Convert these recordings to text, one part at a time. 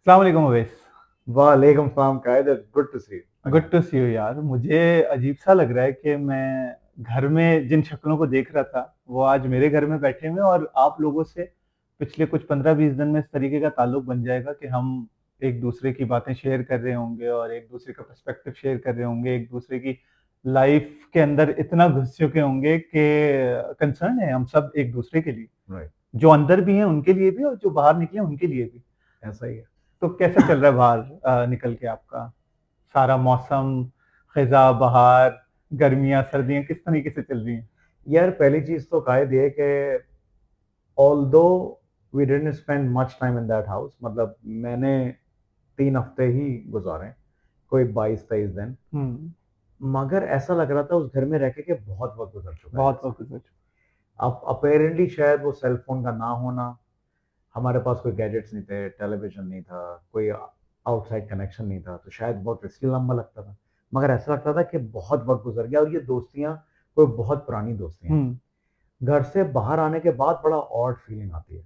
अस्सलाम वालेकुम अवैस। वालेकुम सलाम कायद, good to see you good again. To see you यार। मुझे अजीब सा लग रहा है कि मैं घर में जिन शक्लों को देख रहा था वो आज मेरे घर में बैठे हुए हैं और आप लोगों से पिछले कुछ 15-20 दिन में इस तरीके का ताल्लुक बन जाएगा कि हम एक दूसरे की बातें शेयर कर रहे होंगे और एक दूसरे का पर्सपेक्टिव शेयर कर रहे होंगे, एक दूसरे की लाइफ के अंदर इतना घुस चुके होंगे कि कंसर्न है हम सब एक दूसरे के लिए, राइट, जो अंदर भी हैं उनके लिए भी और जो बाहर निकले उनके लिए भी। ऐसा ही है। तो कैसा चल रहा है बाहर निकल के आपका सारा मौसम, ख़ज़ा, बहार, गर्मियाँ, सर्दियाँ किस तरीके से चल रही हैं? यार पहली चीज तो कायद ये कि although we didn't spend much time in that house, मतलब मैंने 3 हफ्ते ही गुजारे, कोई 22-23 दिन। हुँ, मगर ऐसा लग रहा था उस घर में रह के कि बहुत वक्त गुजर चुका है बहुत जैसे। वक़्त गुज़र चुका अब अपेरेंटली शायद वो सेल फोन का ना होना, हमारे पास कोई गैजेट्स नहीं थे, टेलीविजन नहीं था, कोई आउटसाइड कनेक्शन नहीं था, तो शायद बहुत इसलिए लंबा लगता था। मगर ऐसा लगता था कि बहुत वक्त गुजर गया और ये दोस्तियां कोई बहुत पुरानी दोस्तियां हैं। हुँ, घर से बाहर आने के बाद बड़ा ऑड फीलिंग आती है।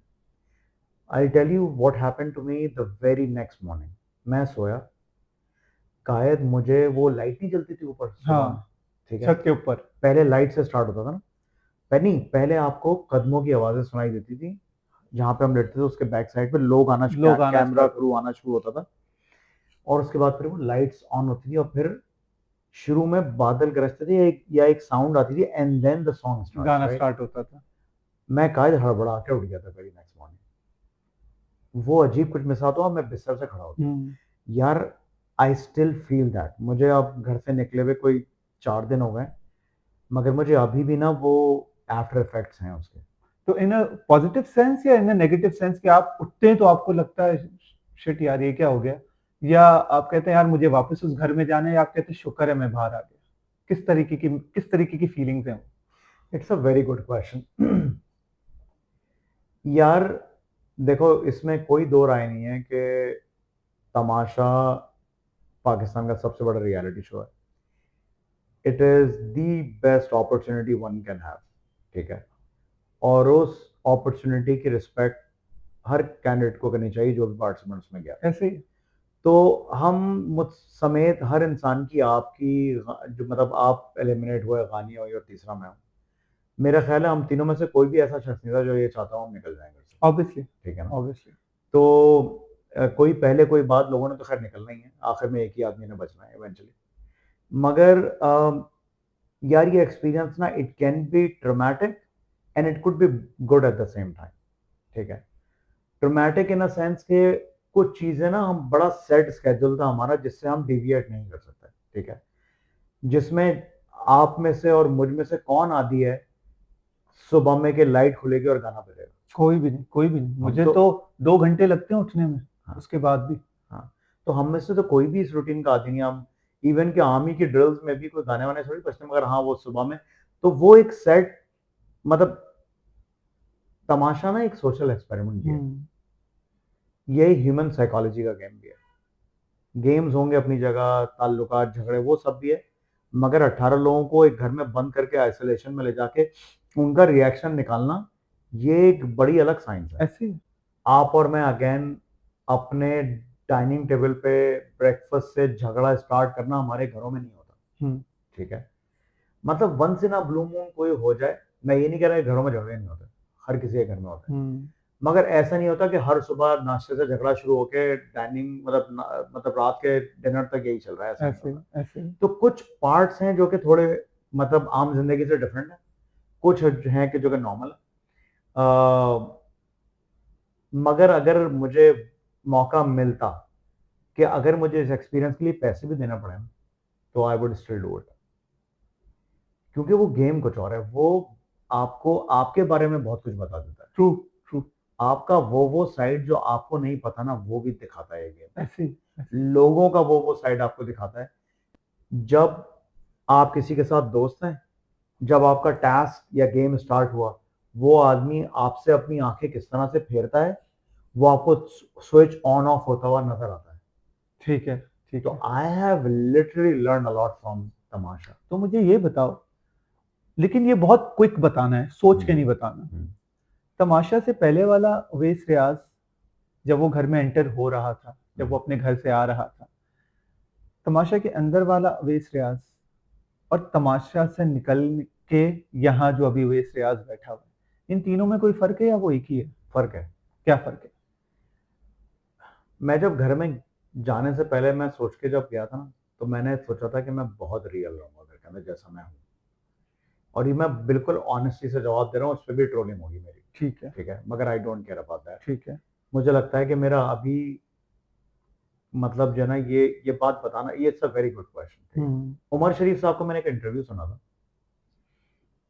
I tell you what happened to me the very next morning. मैं सोया, शायद मुझे वो लाइट नहीं जलती थी ऊपर सुबह में, हाँ, ठीक है। छत के ऊपर। पहले लाइट से स्टार्ट होता था ना, नहीं, पहले आपको कदमों की आवाजें सुनाई देती थी। जहाँ पे हम लेटते थे उसके बैक साइड पे लोग आना, लोग आना कैमरा स्टार्ट क्रू होते आना शुरू होता था। और उसके बाद फिर वो लाइट्स ऑन होती थी और फिर शुरू में बादल गरजते थे या एक साउंड आती थी and then the song starts, गाना राइट। स्टार्ट होता था। मैं कायद हड़बड़ा के उठ गया था वेरी नेक्स्ट मॉर्निंग। वो अजीब कुछ मिस हुआ, मैं बिस्तर से खड़ा हो गया। हुँ, यार आई स्टिल फील दैट। मुझे अब घर से निकले हुए कोई 4 दिन हो गए, मगर मुझे अभी भी ना वो आफ्टर इफेक्ट्स हैं उसके। तो इन अ पॉज़िटिव सेंस या इन अ नेगेटिव सेंस कि आप उठते हैं तो आपको लगता है शिट यार ये क्या हो गया? या आप कहते हैं यार मुझे वापस उस घर में जाना है या आप कहते हैं शुक्र है मैं बाहर आ गया? किस तरीके की फीलिंग्स हैं वो? It's a very good question. यार देखो, इसमें कोई दो राय नहीं है कि तमाशा पाकिस्तान का सबसे बड़ा रियलिटी शो है। It is the best opportunity one can have, ठीक है। और उस अपॉर्चुनिटी की रिस्पेक्ट हर कैंडिडेट को करनी चाहिए जो भी पार्टिसिपेंट्स में गया। ऐसे ही? तो हम मुझ समेत हर इंसान की, आपकी, जो मतलब आप एलिमिनेट हुए, गानी हुई और तीसरा मैं हूँ, मेरा ख्याल है हम तीनों में से कोई भी ऐसा शख्स नहीं था जो ये चाहता हूँ हम निकल जाएं घर से, ऑब्वियसली, ठीक है ना। ऑब्वियसली। तो कोई पहले कोई बाद, लोगों ने तो खैर निकलना ही है, आखिर में एक ही आदमी ने बचना है इवेंचुअली। मगर यार ये एक्सपीरियंस ना, it can be traumatic and it could be good at the same time, ठीक है। ट्रोमैटिक इन अ सेंस के कुछ चीजें ना, हम बड़ा सेट स्केड्यूल था हमारा जिससे हम डिविएट नहीं कर सकते, ठीक है। जिसमें आप में से और मुझ में से कौन आदि है सुबह में के लाइट खुलेगी और गाना बजेगा। कोई भी नहीं, कोई भी नहीं। हम मुझे तो, तो 2 घंटे लगते हैं उठने में, हाँ, उसके बाद भी। हाँ, तो हम में से तो कोई भी इस रूटीन का आदि नहीं। हम इवन के आर्मी की ड्रिल्स में भी कोई गाने वाने थोड़ी बजते, मगर हाँ वो सुबह में, तो वो एक सेट, मतलब तमाशा ना एक सोशल एक्सपेरिमेंट भी है। हुँ, ये ह्यूमन साइकोलॉजी का गेम भी है। गेम्स होंगे अपनी जगह, ताल्लुकात, झगड़े, वो सब भी है। मगर 18 लोगों को एक घर में बंद करके आइसोलेशन में ले जाके उनका रिएक्शन निकालना, ये एक बड़ी अलग साइंस है। ऐसे ही? आप और मैं अगेन अपने डाइनिंग टेबल पे ब्रेकफास्ट से झगड़ा स्टार्ट करना हमारे घरों में नहीं होता, हुँ, ठीक है। मतलब once in a blue moon कोई हो जाए। मैं ये नहीं कह रहा कि घरों में झगड़े नहीं होते, हर किसी के घर में होते हैं। हुँ, मगर ऐसा नहीं होता कि हर सुबह नाश्ते से झगड़ा शुरू होके डाइनिंग, मतलब रात के डिनर तक यही चल रहा है, ऐसा नहीं ऐसे ही, होता। ऐसे ही। तो कुछ पार्ट्स हैं जो कि थोड़े, मतलब आम जिंदगी से डिफरेंट है, कुछ हैं कि जो कि नॉर्मल है। मगर अगर मुझे मौका मिलता कि अगर मुझे इस एक्सपीरियंस के लिए पैसे भी देना पड़े ना, तो I would still do it. क्योंकि वो गेम कुछ और है। वो आपको आपके बारे में बहुत कुछ बता देता है। True, true. आपका वो साइड जो आपको नहीं पता ना, वो भी दिखाता है ये ऐसे ही, ऐसे ही। गेम। लोगों का वो साइड आपको दिखाता है। जब आप किसी के साथ दोस्त हैं, जब आपका टास्क या गेम स्टार्ट हुआ, वो आदमी आपसे अपनी आंखें किस तरह से फेरता है, वो आपको स्विच ऑन ऑफ होता हुआ नजर आता है। ठीक है, ठीक तो है। I have literally learn a lot from Tamasha. तो मुझे ये बताओ, लेकिन ये बहुत क्विक बताना है, सोच के हम्म, नहीं बताना। हम्म, तमाशा से पहले वाला अवैस रियाज़ जब वो घर में एंटर हो रहा था, जब वो अपने घर से आ रहा था, तमाशा के अंदर वाला अवेस रियाज और तमाशा से निकल के यहाँ जो अभी अवेस रियाज बैठा हुआ है, इन तीनों में कोई फर्क है या वो एक ही है? फर्क है। क्या फर्क है? मैं जब घर में जाने से पहले मैं सोच के जब गया था ना, तो मैंने सोचा था कि मैं बहुत रियल रहूंगा घर के अंदर जैसा मैं हूँ, और ये मैं बिल्कुल ऑनेस्टी से जवाब दे रहा हूँ। उस पर भी ट्रोलिंग होगी मेरी, ठीक है, ठीक है, मगर I don't care about that. ठीक है। मुझे लगता है कि मेरा अभी मतलब जो है ना, ये बात बताना, ये it's a very good question. Umar Sharif साहब को मैंने एक इंटरव्यू सुना था,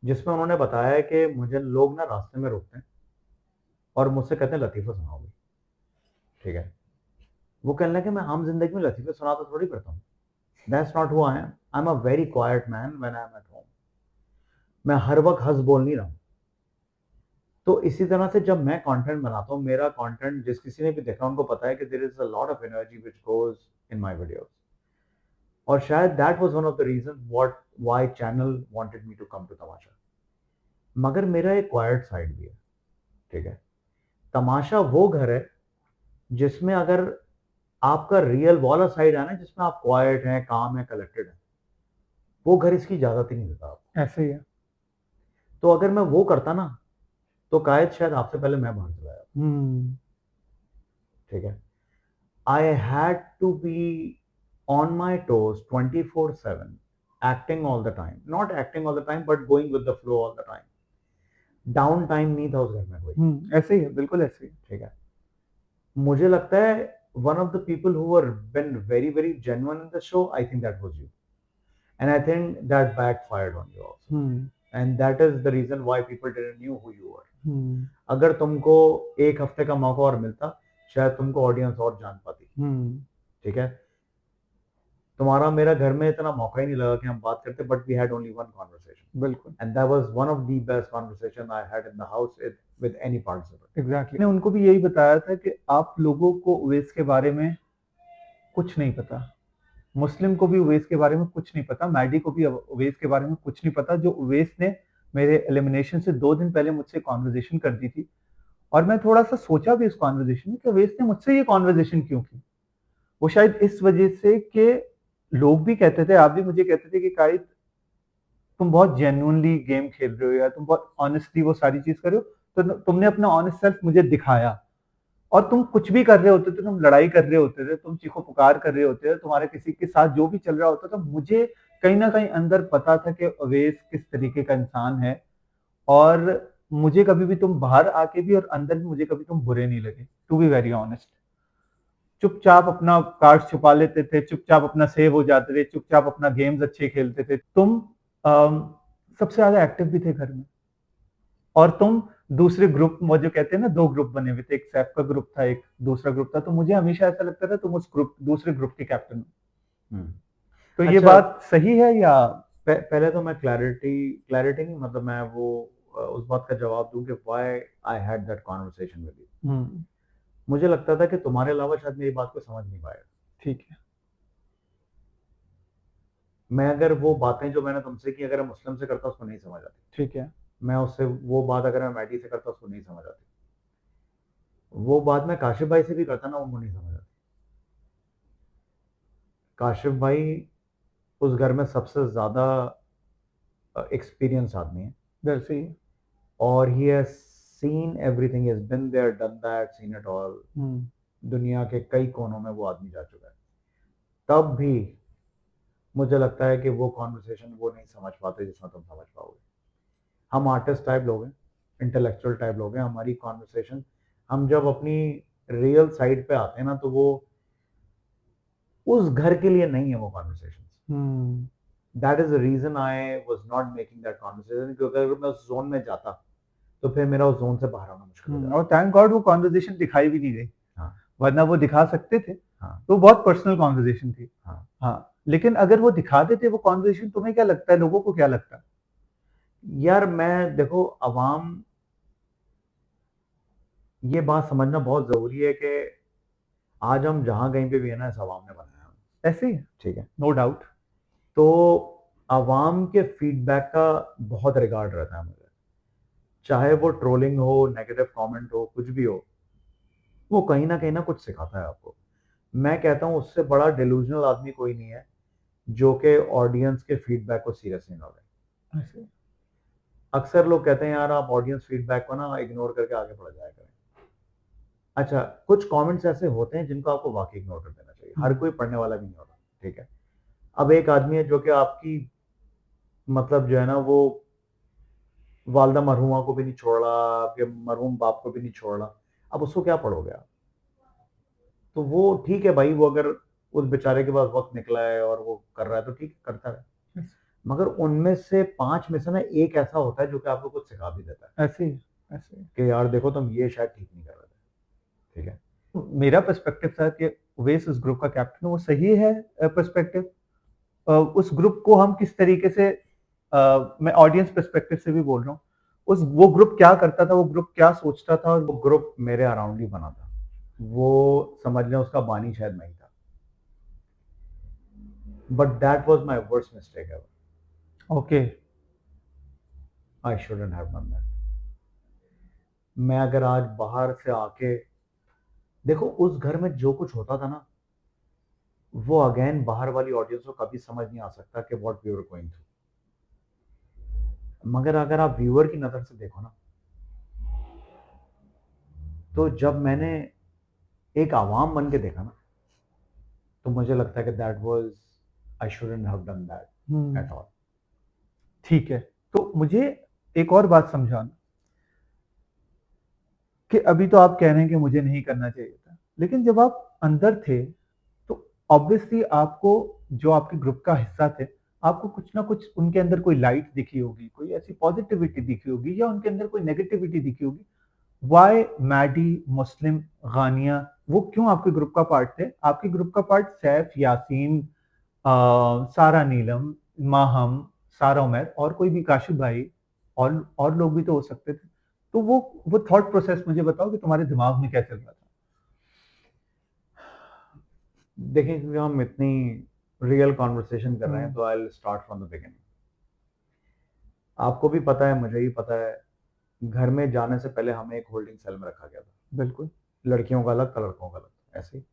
जिसमें उन्होंने बताया कि मुझे लोग ना रास्ते में रोकते हैं और मुझसे कहते हैं लतीफ़ा सुनाओ भाई, ठीक है। वो कहने लगे मैं आम जिंदगी में लतीफ़े सुनाता थोड़ी करता हूँ। That's not who I am a very quite man when I am at home. मैं हर वक्त हंस बोल नहीं रहा हूँ। तो इसी तरह से जब मैं कंटेंट बनाता हूँ, मेरा कंटेंट जिस किसी ने भी देखा उनको पता है कि there is a lot of energy which goes in my videos. और शायद that was one of the reason why channel wanted me to come to Tamasha. मगर मेरा एक क्वाइट साइड भी है, ठीक है। तमाशा वो घर है जिसमें अगर आपका रियल वाला साइड है ना, जिसमें आप क्वाइट हैं, काम है, कलेक्टेड है, वो घर इसकी इजाजत ही नहीं देता आपको। ऐसे ही है। तो अगर मैं वो करता ना, तो शायद आपसे पहले मैं बाहर चला जाता, ठीक है। I had to be on my toes 24/7, acting all the time. Not acting all the time, but going with the flow all the time. Down time नहीं था उस घर में कोई, ऐसे ही है, बिल्कुल ऐसे ही। ठीक है। मुझे लगता है one of the people who were been very very genuine in the show, I think that was you, and I think that backfired on you also, and that is the reason why people didn't knew who you were. अगर तुमको एक हफ्ते का मौका और मिलता, शायद तुमको ऑडियंस और जान पाती, ठीक है। तुम्हारा मेरा घर में इतना मौका ही नहीं लगा कि हम बात करते, but we had only one conversation, बिल्कुल। And that was one of the best conversation I had in the house with any participant. Exactly. मैंने उनको भी यही बताया था कि आप लोगों को उवैस के बारे में कुछ नहीं पता, मुस्लिम को भी उवैस के बारे में कुछ नहीं पता, मैडी को भी उवैस के बारे में कुछ नहीं पता। जो उवैस ने मेरे एलिमिनेशन से 2 दिन पहले मुझसे कॉन्वर्जेशन कर दी थी, और मैं थोड़ा सा सोचा भी इस कॉन्वर्जेशन में कि उवैस ने मुझसे ये कॉन्वर्जेशन क्यों की। वो शायद इस वजह से कि लोग भी कहते थे, आप भी मुझे कहते थे कि कायद तुम बहुत जेन्युइनली गेम खेल रहे हो, या तुम बहुत ऑनेस्टली वो सारी चीज कर रहे हो, तो तुमने अपना ऑनेस्ट सेल्फ मुझे दिखाया। और तुम कुछ भी कर रहे होते थे, तुम लड़ाई कर रहे होते थे, तुम चीखो पुकार कर रहे होते थे, तुम्हारे किसी के साथ जो भी चल रहा होता था, मुझे कहीं ना कहीं अंदर पता था कि अवेश किस तरीके का इंसान है। और मुझे कभी भी तुम बाहर आके भी और अंदर भी मुझे कभी तुम बुरे नहीं लगे, टू बी वेरी ऑनेस्ट। चुपचाप अपना कार्ड छुपा लेते थे, चुपचाप अपना सेव हो जाते थे, चुपचाप अपना गेम्स अच्छे खेलते थे। तुम सबसे ज्यादा एक्टिव भी थे घर में, और तुम दूसरे ग्रुप, वो जो कहते हैं ना, 2 ग्रुप बने हुए थे, एक सैफ का ग्रुप था, एक दूसरा ग्रुप था, तो मुझे हमेशा ऐसा लगता था तुम उस ग्रुप, दूसरे ग्रुप के कैप्टन हो। तो ये अच्छा, बात सही है या? पहले तो मैं क्लैरिटी नहीं, मतलब मैं वो उस बात का जवाब दूं कि why I had that conversation with you. मुझे लगता था कि तुम्हारे अलावा शायद मेरी बात को समझ नहीं पाएगा। ठीक है। मैं अगर वो बातें जो मैंने तुमसे की, अगर मैं मुस्लिम से करता उसको नहीं समझ आती। ठीक है। मैं उससे वो बात अगर मैं मैडी से करता उसको नहीं समझ आती। वो बात मैं काशिफ भाई से भी करता ना, उनको नहीं समझ आती। काशिफ भाई उस घर में सबसे ज्यादा एक्सपीरियंस आदमी है, वैसे ही। और he has seen everything, has been there, done that, seen it all. दुनिया के कई कोनों में वो आदमी जा चुका है। तब भी मुझे लगता है कि वो कॉन्वर्सेशन वो नहीं समझ पाते जिसमें तुम समझ पाओगे। हम आर्टिस्ट टाइप लोग हैं, इंटेलेक्चुअल टाइप लोग हैं, हमारी कॉन्वर्सेशन, हम जब अपनी रियल साइड पे आते हैं ना, तो वो उस घर के लिए नहीं है वो conversation. That is the reason I was not making that conversation, क्योंकि अगर मैं उस जोन में जाता तो फिर मेरा उस जोन से बाहर आना मुश्किल हो जाता। और थैंक गॉड वो कॉन्वर्जेशन दिखाई भी नहीं गई। हाँ, वरना वो दिखा सकते थे। हाँ, तो बहुत पर्सनल कॉन्वर्जेशन थी। हाँ, हाँ, लेकिन अगर वो दिखा देते वो कॉन्वर्जेशन, तुम्हें क्या लगता है, लोगों को क्या लगता है? यार मैं देखो, अवाम, ये बात समझना बहुत जरूरी है कि आज हम जहां कहीं पे भी है ना, इस अवाम ने बनाया है। ऐसे ही, ठीक है, नो डाउट। तो अवाम के फीडबैक का बहुत रिगार्ड रहता है मुझे, चाहे वो ट्रोलिंग हो, नेगेटिव कमेंट हो, कुछ भी हो। वो कहीं ना कुछ सिखाता है आपको। मैं कहता हूँ उससे बड़ा डिल्यूजनल आदमी कोई नहीं है जो कि ऑडियंस के फीडबैक को सीरियसली ना ले। ऐसे। अक्सर लोग कहते हैं यार आप ऑडियंस फीडबैक को ना इग्नोर करके आगे बढ़ जाया करें। अच्छा, कुछ कमेंट्स ऐसे होते हैं जिनको आपको वाकई इग्नोर कर देना चाहिए, हर कोई पढ़ने वाला भी नहीं होता, ठीक है। अब एक आदमी है जो कि आपकी मतलब जो है ना वो वालदा मरहुमा को भी नहीं छोड़ रहा, आपके मरहूम बाप को भी नहीं छोड़ रहा, अब उसको क्या पढ़ोगे आप? तो वो ठीक है भाई, वो अगर उस बेचारे के पास वक्त निकला है और वो कर रहा है तो ठीक करता है, मगर उनमें से 5 में से ना एक ऐसा होता है जो कि आपको कुछ सिखा भी देता है ऐसे ही, ऐसे ही। कि यार देखो तुम ये शायद ठीक नहीं कर रहे थे, ठीक है। मेरा पर्सपेक्टिव था कि उवैस उस ग्रुप का कैप्टन है, वो सही है पर्सपेक्टिव। उस ग्रुप को हम किस तरीके से, मैं ऑडियंस पर्सपेक्टिव से भी बोल रहा हूँ, उस वो ग्रुप क्या करता था, वो ग्रुप क्या सोचता था, और वो ग्रुप मेरे अराउंड ही बना था, वो समझ लें उसका बानी शायद मैं ही था, but that was my worst mistake ever. Okay. I shouldn't have done that. मैं अगर आज बाहर से आके देखो उस घर में जो कुछ होता था ना, वो अगेन बाहर वाली ऑडियंस को कभी समझ नहीं आ सकता कि what we were going through. मगर अगर आप व्यूअर की नजर से देखो ना, तो जब मैंने एक आवाम बन के देखा ना, तो मुझे लगता है कि that was I shouldn't have done that at all. ठीक है। तो मुझे एक और बात समझाना कि अभी तो आप कह रहे हैं कि मुझे नहीं करना चाहिए था, लेकिन जब आप अंदर थे तो ऑब्वियसली आपको, जो आपके ग्रुप का हिस्सा थे, आपको कुछ ना कुछ उनके अंदर कोई लाइट दिखी होगी, कोई ऐसी पॉजिटिविटी दिखी होगी, या उनके अंदर कोई नेगेटिविटी दिखी होगी। वाई मैडी, मुस्लिम, गानिया, वो क्यों आपके ग्रुप का पार्ट थे? आपके ग्रुप का पार्ट सैफ, यासीन, सारा नीलम, माहम, सारा उमर, और कोई भी, काशिफ भाई, और लोग भी तो हो सकते थे। तो वो थॉट प्रोसेस मुझे बताओ कि तुम्हारे दिमाग में क्या चल रहा था। देखिए क्योंकि हम इतनी रियल कॉन्वर्सेशन कर रहे हैं तो I will start from the beginning. आपको भी पता है, मुझे भी पता है, घर में जाने से पहले हमें एक होल्डिंग सेल में रखा गया था, बिल्कुल। लड़कियों का अलग, लड़कों का अलग, ऐसे ही।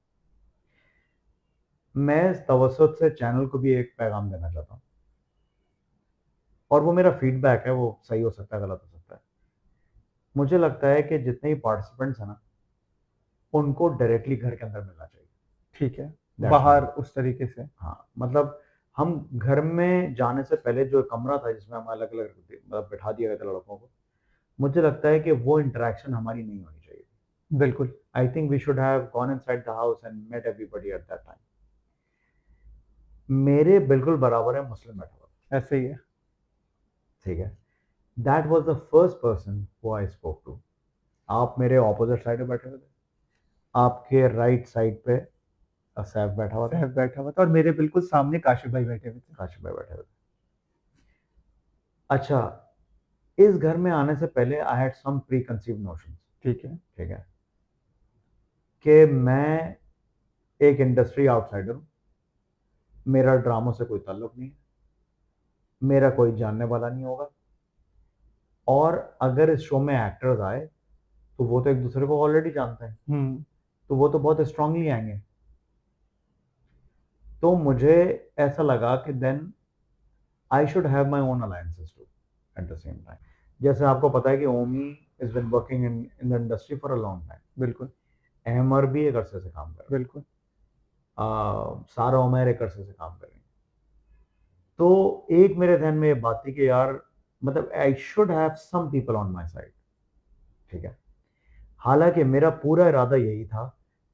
मैं इस तवज्जुह से चैनल को भी एक पैगाम देना चाहता हूँ, और वो मेरा फीडबैक है, वो सही हो सकता है, गलत हो सकता है। मुझे लगता है कि जितने भी पार्टिसिपेंट्स हैं ना, उनको डायरेक्टली घर के अंदर मिलना चाहिए। ठीक है। दैट्स बाहर माई। उस तरीके से। हाँ, मतलब हम घर में जाने से पहले जो कमरा था जिसमें हम अलग अलग मतलब बैठा दिया गया था लड़कों को, मुझे लगता है कि वो इंटरेक्शन हमारी नहीं होनी चाहिए। बिल्कुल। I think we should have gone inside the house and met everybody at that time. मेरे बिल्कुल बराबर है मुस्लिम बैठा हुआ, ऐसे ही है। ठीक है। That was the first person who I spoke to. आप मेरे ऑपोजिट साइड पे बैठे हुए थे, आपके राइट साइड पे सैफ बैठा हुआ था, सैफ बैठा हुआ था, और मेरे बिल्कुल सामने काशिफ भाई बैठे हुए थे। काशिफ भाई बैठे हुए थे। अच्छा, इस घर में आने से पहले I had some pre conceive notion, ठीक है। ठीक है, कि मैं एक इंडस्ट्री आउटसाइडर हूँ, मेरा ड्रामों से कोई ताल्लुक नहीं है, मेरा कोई जानने वाला नहीं होगा, और अगर इस शो में एक्टर्स आए तो वो तो एक दूसरे को ऑलरेडी जानते हैं, तो वो तो बहुत स्ट्रांगली आएंगे। तो मुझे ऐसा लगा कि then I should have my own alliances to at the same time. जैसे आपको पता है कि Omi is been working in the industry for a long time, बिल्कुल। अहमर भी एक अरसे से काम कर रहा बिल्कुल। है, सारा उमर एक अरसे से काम कर रही है। तो एक मेरे ध्यान में ये बात थी कि यार मतलब I should have some people on my side, ठीक है। हालांकि मेरा पूरा इरादा यही था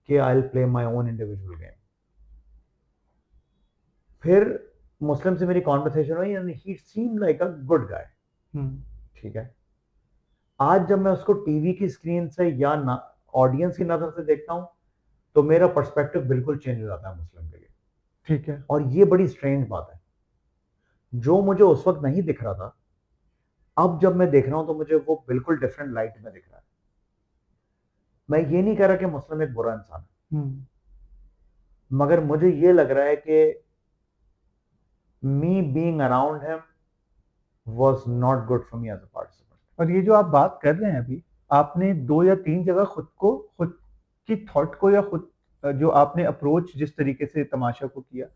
कि I will play my own individual game. फिर मुस्लिम से मेरी कॉन्वर्सेशन हुई and he seem like a good guy, ठीक है। आज जब मैं उसको टीवी की स्क्रीन से या ऑडियंस की नजर से देखता हूं, तो मेरा पर्सपेक्टिव बिल्कुल चेंज हो जाता है मुस्लिम के लिए। ठीक है। और ये बड़ी स्ट्रेंज बात है, जो मुझे उस वक्त नहीं दिख रहा था, अब जब मैं देख रहा हूं तो मुझे वो बिल्कुल डिफरेंट लाइट में दिख रहा है। मैं ये नहीं कह रहा कि मुस्लिम एक बुरा इंसान है, मगर मुझे ये लग रहा है कि me being around him was not good for me as a participant. और ये जो आप बात कर रहे हैं अभी, आपने 2 या 3 जगह खुद को खुद कि थॉट को या खुद जो आपने अप्रोच जिस तरीके से तमाशा को किया,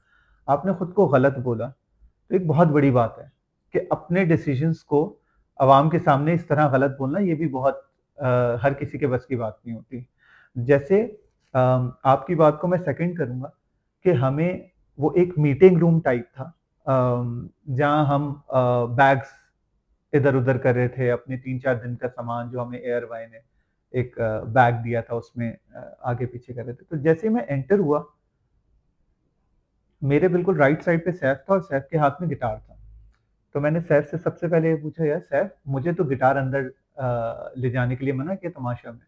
आपने खुद को गलत बोला, तो एक बहुत बड़ी बात है कि अपने डिसीजंस को अवाम के सामने इस तरह गलत बोलना ये भी बहुत हर किसी के बस की बात नहीं होती। जैसे आपकी बात को मैं सेकंड करूँगा कि हमें वो एक मीटिंग रूम टाइप था जहाँ हम बैग्स इधर-उधर कर रहे थे, अपने 3-4 दिन का सामान जो हमें एयरवाई ने एक बैग दिया था उसमें आगे-पीछे कर रहे थे। तो जैसे ही मैं एंटर हुआ, मेरे बिल्कुल राइट साइड पे सैफ था और सैफ के हाथ में गिटार था। तो मैंने सैफ से सबसे पहले ये पूछा, यार सैफ, मुझे तो गिटार अंदर ले जाने के लिए मना किया तमाशा में,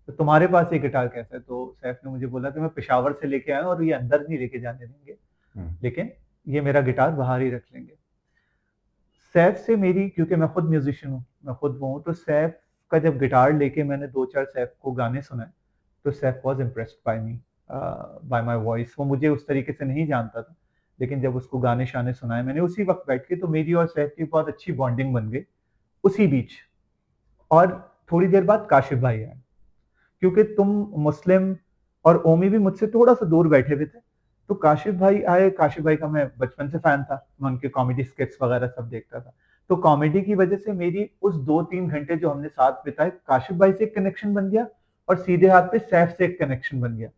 तो तुम्हारे पास ये गिटार कैसा है? तो सैफ ने मुझे बोला कि मैं पेशावर से लेके आया हूँ और ये अंदर नहीं लेके जाने देंगे, लेकिन ये मेरा गिटार बाहर ही रख लेंगे। सैफ से मेरी, क्योंकि मैं खुद म्यूजिशियन हूँ, मैं खुद वो हूँ, तो सैफ का जब गिटार लेके मैंने 2-4 सैफ को गाने सुनाए, तो Saif was impressed by me, by my voice. वो मुझे उस तरीके से नहीं जानता था, लेकिन जब उसको गाने-शाने सुनाए मैंने उसी वक़्त बैठ के, तो मेरी और सैफ की बहुत अच्छी बॉन्डिंग बन गई उसी बीच। और थोड़ी देर बाद काशिफ़ भाई आए। क्योंकि तुम मुस्लिम और ओमी भी मुझसे थोड़ा-सा दूर बैठे हुए थे। तो काशिफ़ भाई आए, काशिफ़ भाई का मैं बचपन से फ़ैन था, मैं उनके कॉमेडी स्किट्स वगैरह सब देखता था। तो कॉमेडी की वजह से मेरी उस 2-3 घंटे जो हमने साथ बिताए, काशिफ़ भाई से एक कनेक्शन बन गया और सीधे हाथ पे सैफ से एक कनेक्शन बन गया।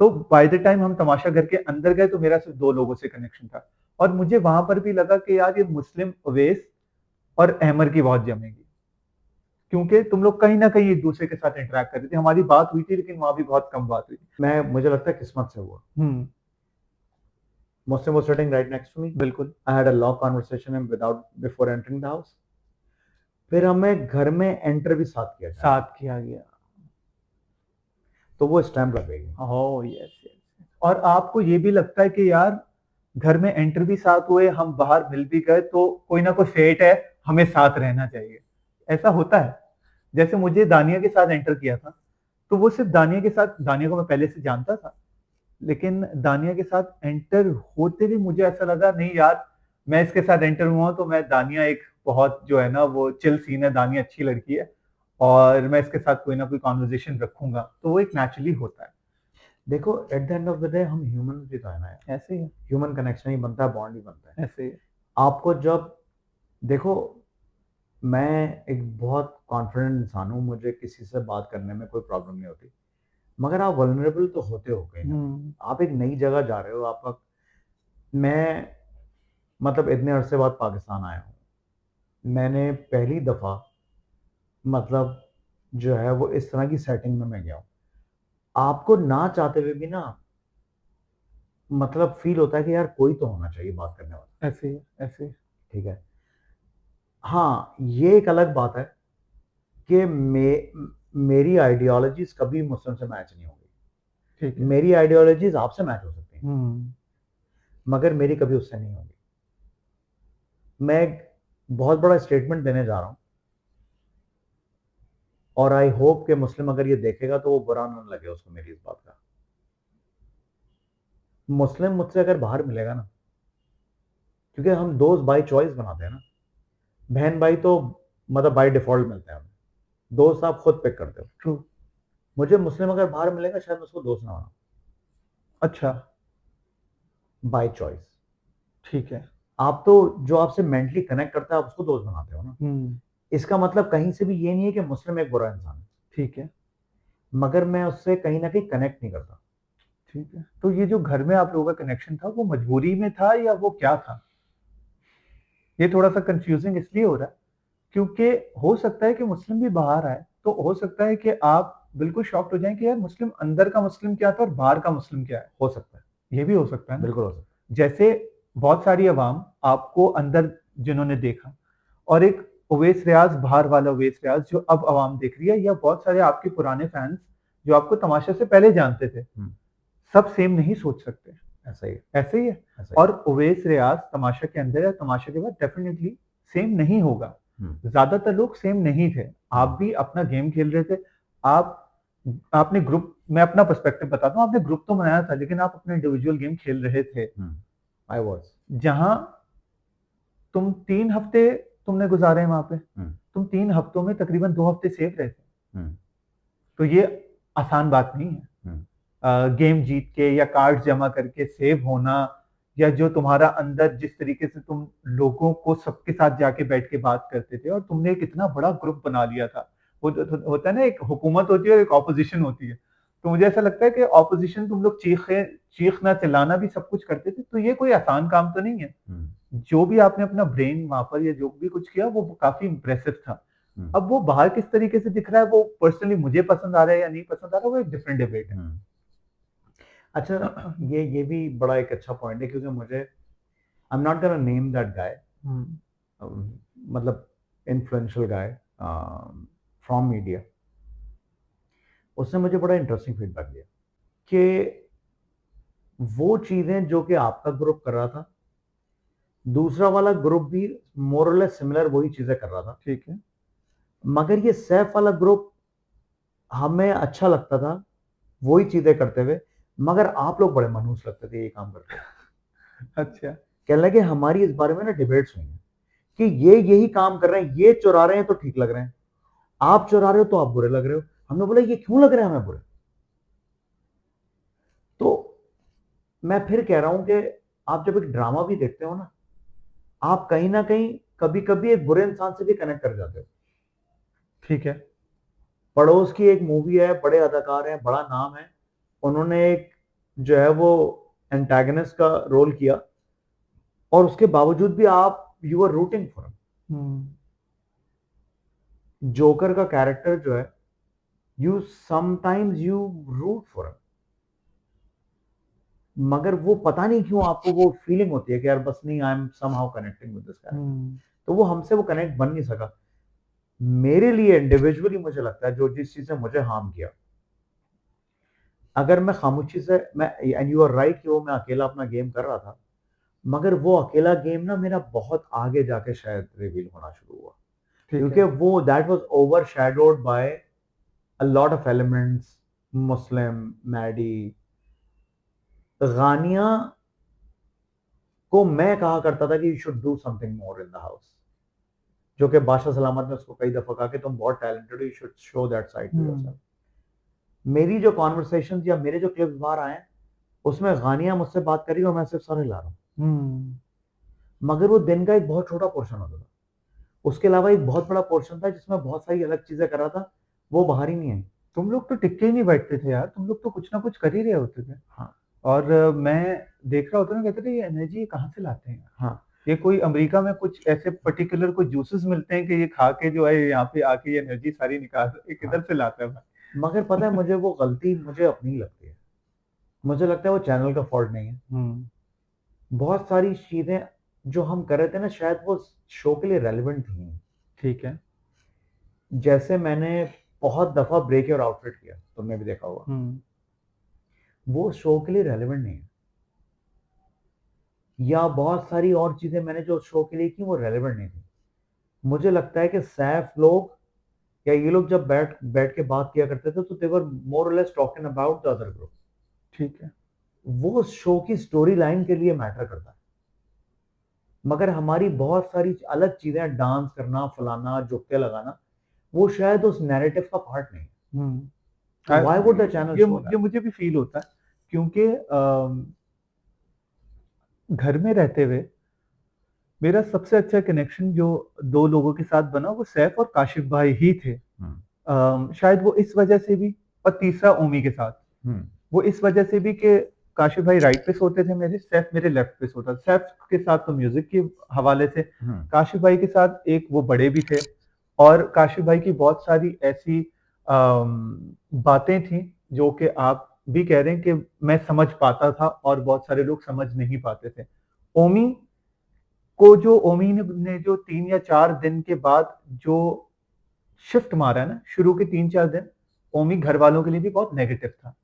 तो बाय द टाइम हम तमाशा घर के अंदर गए तो मेरा सिर्फ़ 2 लोगों से कनेक्शन था और मुझे वहाँ पर भी लगा कि यार ये मुस्लिम अवैस और अहमर की बहुत जमेगी। क्योंकि तुम लोग कहीं न कहीं एक-दूसरे के साथ इंटरैक्ट कर रहे थे। हमारी बात हुई थी लेकिन वहाँ भी बहुत कम बात हुई थी। मुझे लगता है किस्मत से हुआ। हुँ, Muslim was sitting right next to me. बिल्कुल, I had a long conversation with him without before entering the house. फिर हमें घर में एंटर भी साथ किया जाए, साथ किया गया। तो वो स्टैम्प लगेगी। ओह! Yes, yes. और आपको ये भी लगता है कि यार घर में एंटर भी साथ हुए, हम बाहर मिल भी गए तो कोई ना कोई फेट है, हमें साथ रहना चाहिए। ऐसा होता है। जैसे मुझे दानिया के साथ एंटर किया था, तो वो सिर्फ़ दानिया के साथ, दानिया को मैं पहले से जानता था। लेकिन दानिया के साथ एंटर होते भी मुझे ऐसा लगा नहीं यार, मैं इसके साथ एंटर हुआ हूँ तो मैं, दानिया एक बहुत जो है ना वो चिल सीन है, दानिया अच्छी लड़की है और मैं इसके साथ कोई ना कोई कन्वर्सेशन रखूँगा, तो वो एक नेचुरली होता है। देखो at the end of the day हम ह्यूमन भी तो है ना यार। ऐसे ही है, ह्यूमन कनेक्शन ही बनता है, बॉन्ड ही बनता है। ऐसे ही है। आपको जब देखो मैं एक बहुत कॉन्फिडेंट इंसान हूँ, मुझे किसी से बात करने में कोई प्रॉब्लम नहीं होती। मगर आप वल्नरेबल तो होते हो कहीं न कहीं। हुँ, आप एक नई जगह जा रहे हो, आपका मैं मतलब इतने अरसे बाद पाकिस्तान आया हूँ। मैंने पहली दफ़ा मतलब जो है वो इस तरह की सेटिंग में मैं गया हूँ। आपको ना चाहते हुए भी ना मतलब फ़ील होता है कि यार कोई तो होना चाहिए बात करने वाला, ऐसे ही है, ऐसे ही। ठीक है? हाँ, ये एक अलग बात है कि मेरी आइडियोलॉजीज़ कभी मुस्लिम से मैच नहीं ठीक होंगी। है। मेरी आइडियोलॉजीज़ आपसे मैच हो सकती हैं, हुँ, मगर मेरी कभी उससे नहीं होंगी। मैं एक बहुत बड़ा स्टेटमेंट देने जा रहा हूँ और आई होप कि मुस्लिम अगर ये देखेगा तो वो बुरा ना लगे उसको मेरी इस बात का। मुस्लिम मुझसे अगर बाहर मिलेगा ना, क्योंकि हम दोस्त बाय चॉइस बनाते हैं ना, बहन भाई तो मतलब बाय डिफ़ॉल्ट मिलते हैं हमें। दोस्त आप खुद पिक करते हो। ट्रू। मुझे मुस्लिम अगर बाहर मिलेगा शायद मैं उसको दोस्त ना बनाऊँ, अच्छा, बाय चॉइस। ठीक है। आप तो जो आपसे मेंटली कनेक्ट करता है आप उसको दोस्त बनाते हो ना। हुँ, इसका मतलब कहीं से भी ये नहीं है कि मुस्लिम एक बुरा इंसान है, ठीक है, मगर मैं उससे कहीं न कहीं कनेक्ट नहीं करता। ठीक है। तो ये जो घर में आप लोगों का कनेक्शन था, वो मजबूरी में था या वो क्या था? ये थोड़ा-सा कन्फ्यूज़िंग इसलिए हो रहा है, क्योंकि हो सकता है कि मुस्लिम भी बाहर आए, तो हो सकता है कि आप बिल्कुल शॉक्ड हो जाएँ कि यार मुस्लिम अंदर का मुस्लिम क्या था और बाहर का मुस्लिम क्या है? हो सकता है, ये भी हो सकता है ना? बिल्कुल हो सकता जैसे बहुत सारी अवाम आपको अंदर जिन्होंने देखा और एक उवैस रियाज़, बाहर वाला उवैस रियाज़ जो अब अवाम देख रही है, या बहुत सारे आपके पुराने फैन्स जो आपको तमाशा से पहले जानते थे, है। सब सेम नहीं सोच सकते। ऐसा ही है, ऐसे ही है। ऐसा ही और उवैस रियाज़ तमाशा के अंदर या तमाशा के बाद डेफ़िनिटली सेम नहीं होगा। है। ज़्यादातर लोग सेम नहीं थे। आप भी अपना गेम खेल रहे थे। आप आपने ग्रुप, मैं अपना पर्सपेक्टिव बताता हूँ, आपने ग्रुप तो बनाया था लेकिन आप अपना इंडिविजुअल गेम खेल रहे थे। I was. जहाँ तुम 3 हफ्ते तुमने गुज़ारे हैं वहाँ पे। हुँ, तुम 3 हफ्तों में तकरीबन 2 हफ्ते सेफ रहे थे। हुँ। तो ये आसान बात नहीं है। गेम जीत के या कार्ड जमा करके सेव होना, या जो तुम्हारा अंदर जिस तरीके से तुम लोगों को सबके साथ जाके बैठ के बात करते थे और तुमने एक इतना बड़ा ग्रुप बना लिया था। वो जो होता है ना, एक हुकूमत होती है और एक ऑपोजिशन होती है। तो मुझे ऐसा लगता है कि ऑपोजिशन तुम लोग चीखना चिल्लाना भी सब कुछ करते थे, तो ये कोई आसान काम तो नहीं है। जो भी आपने अपना ब्रेन वहां पर या जो भी कुछ किया वो काफी इम्प्रेसिव था। अब वो बाहर किस तरीके से दिख रहा है, वो पर्सनली मुझे पसंद आ रहा है या नहीं पसंद आ रहा है, वो एक डिफरेंट डिबेट है। अच्छा, ये भी बड़ा एक अच्छा पॉइंट है, क्योंकि मुझे I am not gonna name that guy, मतलब इन्फ्लुएंशियल गाय फ्रॉम मीडिया, उसने मुझे बड़ा इंटरेस्टिंग फीडबैक दिया कि वो चीजें जो कि आपका ग्रुप कर रहा था, दूसरा वाला ग्रुप भी मोर और लेस सिमिलर वही चीजें कर रहा था, ठीक है। मगर ये सैफ वाला ग्रुप हमें अच्छा लगता था वही चीजें करते हुए, मगर आप लोग बड़े मनहूस लगते थे ये काम करते हुए। अच्छा। कहने लगे हमारी इस बारे में ना डिबेट्स हुई हैं कि ये यही काम कर रहे हैं, ये चुरा रहे हैं तो ठीक लग रहे हैं, आप चुरा रहे हो तो आप बुरे लग रहे हो। हमने बोला ये क्यों लग रहे हैं हमें बुरे? तो मैं फिर कह रहा हूं कि आप जब एक ड्रामा भी देखते हो ना, आप कहीं ना कहीं कभी कभी एक बुरे इंसान से भी कनेक्ट कर जाते हो। ठीक है। पड़ोस की एक मूवी है, बड़े अदाकार हैं, बड़ा नाम है, उन्होंने एक जो है वो एंटागनिस्ट का रोल किया और उसके बावजूद भी आप you are rooting for him. Joker का कैरेक्टर जो है, you sometimes you root for him, मगर वो पता नहीं क्यों आपको वो फीलिंग होती है कि यार बस नहीं, I am somehow connecting with this character. तो वो हमसे वो कनेक्ट बन नहीं सका। मेरे लिए इंडिविजुअली मुझे लगता है जो जिस चीज ने मुझे हार्म किया, अगर मैं खामोशी से मैं एंड यू आर राइट कि वो मैं अकेला अपना गेम कर रहा था, मगर वो अकेला गेम ना मेरा बहुत आगे जाके शायद रिवील होना शुरू हुआ, क्योंकि वो that was overshadowed by a lot of elements, मुस्लिम, मैडी, गानिया को मैं कहा करता था कि you should do something more in the house, जो कि बादशाह सलामत ने उसको कई दफा कहा कि तुम बहुत टैलेंटेड हो, you should show that side to yourself. मेरी जो कॉन्वर्सेशन या मेरे जो क्लिप्स बाहर आए, उसमें गानिया मुझसे बात करी और मैं सिर्फ सर हिला रहा हूँ, मगर वो दिन का एक बहुत छोटा पोर्शन होता था। उसके अलावा एक बहुत बड़ा पोर्शन था जिसमें बहुत सारी अलग चीजें कर रहा था, वो बाहर ही नहीं आई। तुम लोग तो टिक के ही नहीं बैठते थे यार, तुम लोग तो कुछ ना कुछ कर ही रहे होते थे। हाँ। और मैं देख रहा होता ना, कहते थे ये एनर्जी कहाँ से लाते हैं। हाँ। ये कोई अमेरिका में कुछ ऐसे पर्टिकुलर कोई जूसेस मिलते हैं कि ये खा के जो है यहाँ पे आके ये एनर्जी सारी निकाल, ये किधर से लाता है भाई? मगर पता है मुझे वो गलती मुझे अपनी लगती है, मुझे लगता है वो चैनल का फॉल्ट नहीं है। बहुत सारी चीजें जो हम कर रहे थे ना, शायद वो शो के लिए रेलिवेंट थी। ठीक है। जैसे मैंने बहुत दफा ब्रेक योर आउटफिट किया, तुमने भी देखा होगा, वो शो के लिए रेलिवेंट नहीं है। या बहुत सारी और चीजें मैंने जो शो के लिए की वो रेलिवेंट नहीं थी। मुझे लगता है कि सैफ लोग या ये लोग जब बैठ बैठ के बात किया करते थे तो दे वर मोर और less talking about the other group. ठीक है। वो शो की स्टोरी लाइन के लिए मैटर करता है, मगर हमारी बहुत सारी अलग चीजें, डांस करना, फलाना, जुत्ते लगाना, वो शायद उस नैरेटिव का पार्ट नहीं है। Why would the channel show that? ये मुझे भी फील होता है, क्योंकि घर में रहते हुए मेरा सबसे अच्छा कनेक्शन जो दो लोगों के साथ बना वो सैफ और काशिफ भाई ही थे। शायद वो इस वजह से भी, और तीसरा ओमी के साथ, वो इस वजह से भी कि काशिफ भाई राइट पे सोते थे मेरे, सैफ मेरे लेफ्ट पे सोता था। सैफ के साथ तो म्यूजिक के हवाले से, काशिफ भाई के साथ एक वो बड़े भी थे, और काशिफ भाई की बहुत सारी ऐसी बातें थी जो कि आप भी कह रहे हैं कि मैं समझ पाता था और बहुत सारे लोग समझ नहीं पाते थे। ओमी को जो ओमी ने जो 3 या 4 दिन के बाद जो शिफ्ट मारा है ना, शुरू के 3-4 दिन ओमी घर वालों के लिए भी बहुत नेगेटिव था,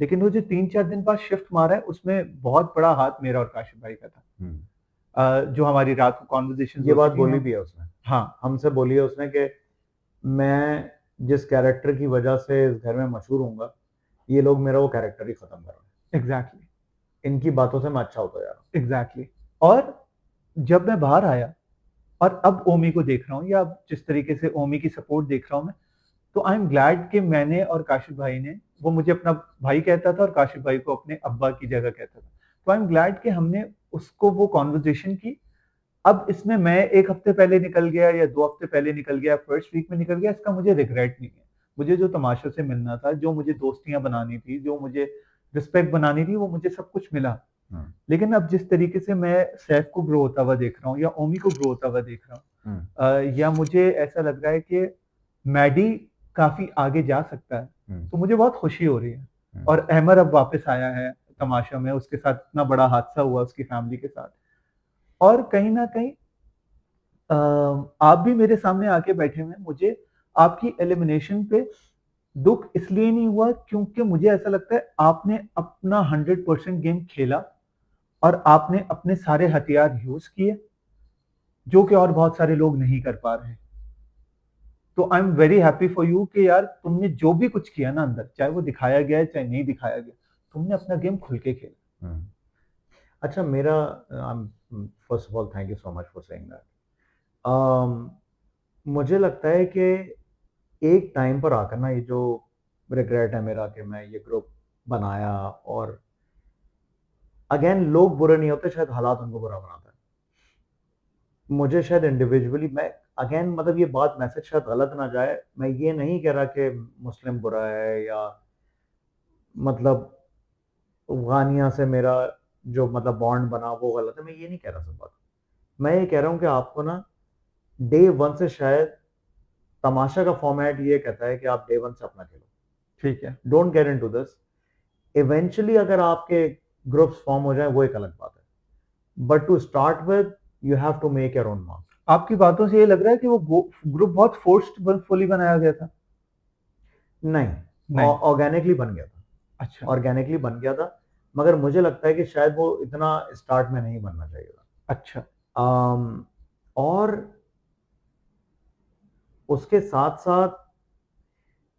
लेकिन वो जो 3-4 दिन बाद शिफ्ट मारा है उसमें बहुत बड़ा हाथ मेरा और काशिफ भाई का था। जो हमारी रात को कॉन्वर्जेशन, ये बात बोली भी है उसने, हाँ, हमसे बोली है उसने कि मैं जिस कैरेक्टर की वजह से इस घर में मशहूर होऊंगा, ये लोग मेरा वो कैरेक्टर ही खत्म कर रहे हैं। एग्जैक्टली। इनकी बातों से मैं अच्छा होता जा रहा हूँ। एग्जैक्टली। और जब मैं बाहर आया और अब ओमी को देख रहा हूँ, या अब जिस तरीके से ओमी की सपोर्ट देख रहा हूँ मैं, तो आई एम ग्लैड कि मैंने और काशिफ भाई ने, वो मुझे अपना भाई कहता था और काशिफ भाई को अपने अब्बा की जगह कहता था। तो आई एम ग्लैड कि हमने उसको वो कॉन्वर्जेशन की। अब इसमें मैं 1 हफ्ते पहले निकल गया या 2 हफ्ते पहले निकल गया, फर्स्ट वीक में निकल गया, इसका मुझे रिग्रेट नहीं है। मुझे जो तमाशा से मिलना था, जो मुझे दोस्तियाँ बनानी थी, जो मुझे रिस्पेक्ट बनानी थी, वो मुझे सब कुछ मिला। लेकिन अब जिस तरीके से मैं सैफ को ग्रो होता हुआ देख रहा हूँ या ओमी को ग्रो होता हुआ देख रहा हूँ, या मुझे ऐसा लग रहा है कि मैडी काफ़ी आगे जा सकता है, तो मुझे बहुत खुशी हो रही है। और अहमर अब वापस आया है तमाशा में, उसके साथ इतना बड़ा हादसा हुआ उसकी फैमिली के साथ। और कहीं न कहीं आप भी मेरे सामने आके बैठे हुए हैं, मुझे आपकी एलिमिनेशन पे दुःख इसलिए नहीं हुआ क्योंकि मुझे ऐसा लगता है आपने अपना 100% गेम खेला और आपने अपने सारे हथियार यूज़ किए, जो कि और बहुत सारे लोग नहीं कर पा रहे हैं। तो I am very happy for you कि यार तुमने जो भी कुछ किया ना अंदर, चाहे वो दिखाया गया है, चाहे नहीं दिखाया गया, तुमने अपना गेम खुल के खेला। अच्छा, मेरा first of all thank you so much for saying that. मुझे लगता है कि एक टाइम पर आकर ना, ये जो रिग्रेट है मेरा कि मैं ये ग्रुप बनाया, और अगेन लोग बुरे नहीं होते, शायद हालात उनको बुरा बनाता है। मुझे शायद इंडिविजुअली, मैं अगेन मतलब ये बात मैसेज शायद गलत ना जाए, मैं ये नहीं कह रहा कि मुस्लिम बुरा है या मतलब गानिया से मेरा जो मतलब बॉन्ड बना वो गलत है, मैं ये नहीं कह रहा सब बात। मैं ये कह रहा हूँ कि आपको ना डे वन से शायद तमाशा का फॉर्मेट ये कहता है कि आप डे वन से अपना खेलो, ठीक है। Don't get into this. Eventually अगर आपके ग्रुप्स फॉर्म हो जाए वो एक अलग बात है, but to start with you have to make your own mark. आपकी बातों से ये लग रहा है कि वो ग्रुप बहुत फोर्स्डफुली बनाया गया था। नहीं, नहीं। ऑर्गेनिकली बन गया था, अच्छा। ऑर्गेनिकली बन गया था, मगर मुझे लगता है कि शायद वो इतना स्टार्ट में नहीं बनना चाहिए था। अच्छा। और उसके साथ साथ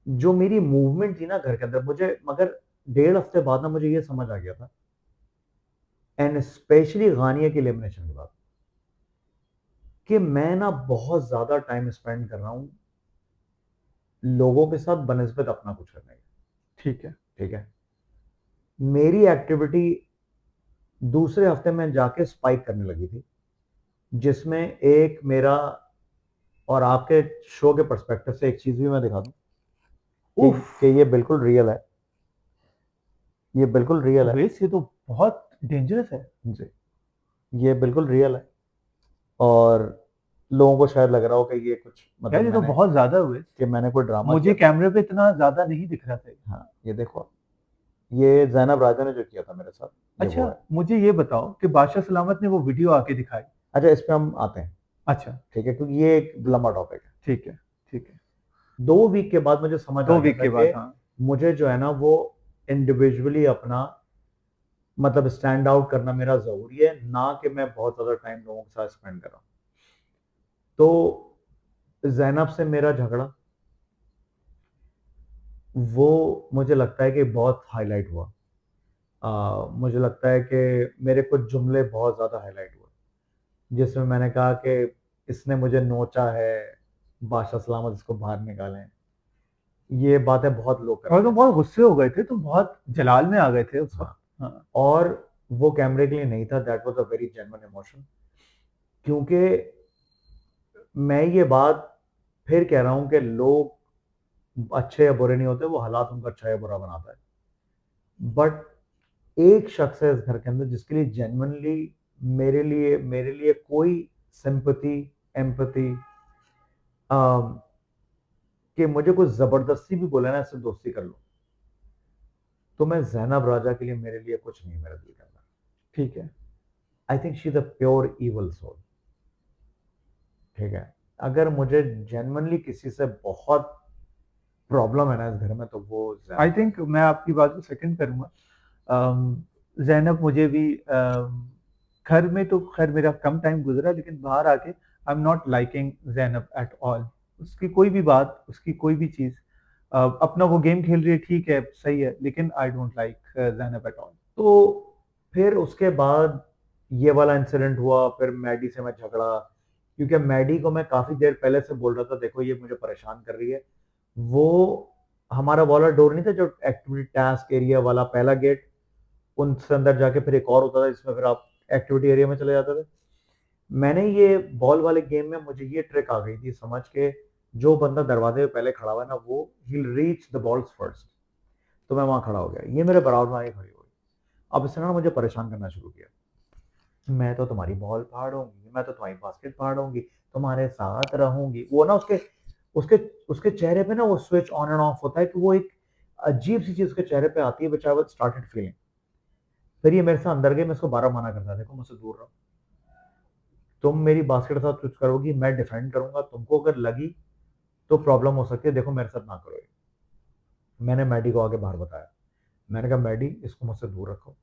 जो मेरी मूवमेंट थी ना घर के अंदर, मुझे मगर 1.5 हफ्ते बाद ना मुझे ये समझ आ गया था, एंड स्पेशली गानिया की एलिमिनेशन के बाद, कि मैं ना बहुत ज्यादा टाइम स्पेंड कर रहा हूं लोगों के साथ बनिस्बत अपना कुछ करने के। ठीक है। ठीक है, मेरी एक्टिविटी दूसरे हफ्ते में जाके स्पाइक करने लगी थी, जिसमें एक मेरा, और आपके शो के पर्सपेक्टिव से एक चीज भी मैं दिखा दूं कि ये बिल्कुल रियल है, ये बिल्कुल रियल है वेस, ये तो बहुत डेंजरस है। जी, ये बिल्कुल रियल है। और लोगों को शायद लग रहा हो कि ये कुछ मतलब यार ये तो मैंने बहुत ज्यादा हुए, कि मैंने कोई ड्रामा मुझे किया था। कैमरे पे इतना ज्यादा नहीं दिख रहा था ये। हाँ, ये देखो, ये जैनब राजा ने जो किया था मेरे साथ, ये वो अच्छा, है। मुझे ये बताओ कि बादशाह सलामत ने वो वीडियो आके दिखाई। अच्छा, इस पे हम आते हैं, अच्छा। ठीक है, क्योंकि ये एक लंबा टॉपिक है। ठीक है। ठीक है। 2 वीक के बाद मुझे समझ आ 2 गया वीक था के कि बाद, हाँ। मुझे जो है ना वो इंडिविजुअली अपना मतलब स्टैंड आउट करना मेरा जरूरी है, ना कि मैं बहुत ज्यादा टाइम लोगों के साथ स्पेंड कर रहा हूँ। तो जैनब से मेरा झगड़ा, वो मुझे लगता है कि बहुत हाईलाइट हुआ। मुझे लगता है कि मेरे कुछ जुमले बहुत ज़्यादा हाईलाइट हुए, जिसमें मैंने कहा कि इसने मुझे नोचा है, बादशाह सलामत इसको बाहर निकालें। ये बातें बहुत लोग और करते तुम हैं। बहुत गुस्से हो गए थे, तुम बहुत जलाल में आ गए थे उस वक्त। हाँ, हाँ। और वो कैमरे के लिए नहीं था, that was a very genuine emotion. क्योंकि मैं ये बात फिर कह रहा हूँ कि लोग अच्छे या बुरे नहीं होते, वो हालात उनको अच्छा या बुरा बनाता है। बट एक शख्स है इस घर के अंदर जिसके लिए जेन्युइनली मेरे लिए कोई सिंपैथी, एम्पैथी, कि मुझे कुछ जबरदस्ती भी बोला ना इससे दोस्ती कर लो, तो मैं जैनब राजा के लिए मेरे लिए कुछ नहीं, मेरे दिल के अंदर। ठीक है। I think she is a pure evil soul. ठीक है, अगर मुझे जेन्युइनली किसी से बहुत प्रॉब्लम है ना इस घर में, तो वो आई जैनब थिंक राजा। मैं आपकी बात को सेकंड करूंगा। ज़ैनब मुझे भी घर में तो खैर मेरा कम टाइम गुजरा, लेकिन बाहर आके I am not liking Zainab at all. उसकी कोई भी बात, उसकी कोई भी चीज़, अपना वो गेम खेल रही है, ठीक है, सही है, लेकिन I don't like Zainab at all. तो फिर उसके बाद ये वाला इंसिडेंट हुआ, फिर मैडी से मैं झगड़ा, क्योंकि मैडी को मैं काफी देर पहले से बोल रहा था देखो ये मुझे परेशान कर रही है, वो हमारा वाला डोर नहीं था जो एक्टिविटी टास्क एरिया वाला पहला गेट, उनसे अंदर जाके फिर एक और होता था जिसमें फिर आप एक्टिविटी एरिया में चले जाते थे। मैंने ये बॉल वाले गेम में मुझे ये ट्रिक आ गई थी समझ के, जो बंदा दरवाजे पे पहले खड़ा हुआ है ना वो ही रीच द बॉल्स फर्स्ट। तो मैं वहां खड़ा हो गया, ये मेरे बराबर में आके खड़ी हो गई। अब इसने ना मुझे परेशान करना शुरू किया, मैं तो तुम्हारी बॉल फाड़ूंगी, मैं तो तुम्हारी बास्केट फाड़ूंगी, तुम्हारे साथ रहूंगी। वो ना उसके उसके उसके चेहरे पे ना वो स्विच ऑन एंड ऑफ होता है कि वो एक अजीब सी चीज उसके चेहरे पे आती है, which I was started feeling. फिर ये मेरे से अंदर गई, मैं इसको बारह मना करता, देखो मुझसे दूर रहो, तुम मेरी बास्केट के साथ कुछ करोगी मैं डिफेंड करूंगा, तुमको अगर लगी तो प्रॉब्लम हो सकती है, देखो मेरे साथ ना करो ये। मैंने मैडी को आगे बाहर बताया, मैंने कहा मैडी इसको मुझसे दूर रखो,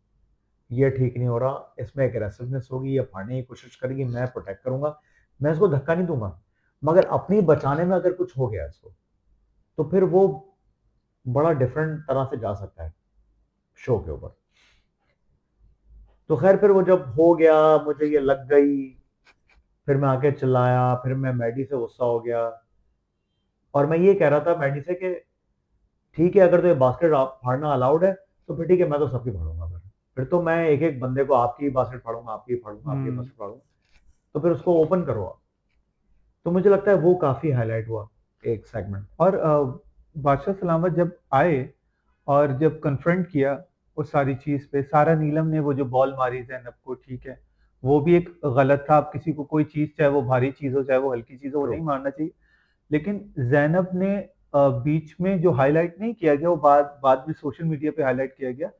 ये ठीक नहीं हो रहा, इसमें एक एग्रेसिवनेस होगी, ये फाड़ने की कोशिश करेगी, मैं प्रोटेक्ट करूंगा, मैं इसको धक्का नहीं दूंगा, मगर अपनी बचाने में अगर कुछ हो गया इसको तो फिर वो बड़ा डिफरेंट तरह से जा सकता है शो के ऊपर। तो खैर फिर वो जब हो गया, मुझे ये लग गई, फिर मैं आके चिल्लाया, फिर मैं मैडी से गुस्सा हो गया, और मैं ये कह रहा था मैडी से कि ठीक है अगर तो ये बास्केट फाड़ना अलाउड है तो फिर ठीक है, मैं तो सबकी फाड़ूंगा, फिर तो मैं एक एक बंदे को आपकी बास्केट फाड़ूंगा, आपकी फाड़ूंगा, आपकी हम्म। बास्केट फाड़ूंगा, तो फिर उसको ओपन करो आप। तो मुझे लगता है वो काफी हाईलाइट हुआ एक सेगमेंट। और बादशाह सलामत जब आए और जब कन्फ्रंट किया उस सारी चीज पे, सारा नीलम ने वो जो बॉल मारी जैनब को, ठीक है, वो भी एक गलत था। आप किसी को कोई चीज, चाहे वो भारी चीज हो चाहे वो हल्की चीज हो, वो ट्रू। नहीं मारना चाहिए। लेकिन जैनब ने बीच में जो हाईलाइट नहीं किया गया, वो बाद बाद में सोशल मीडिया पे हाईलाइट किया गया।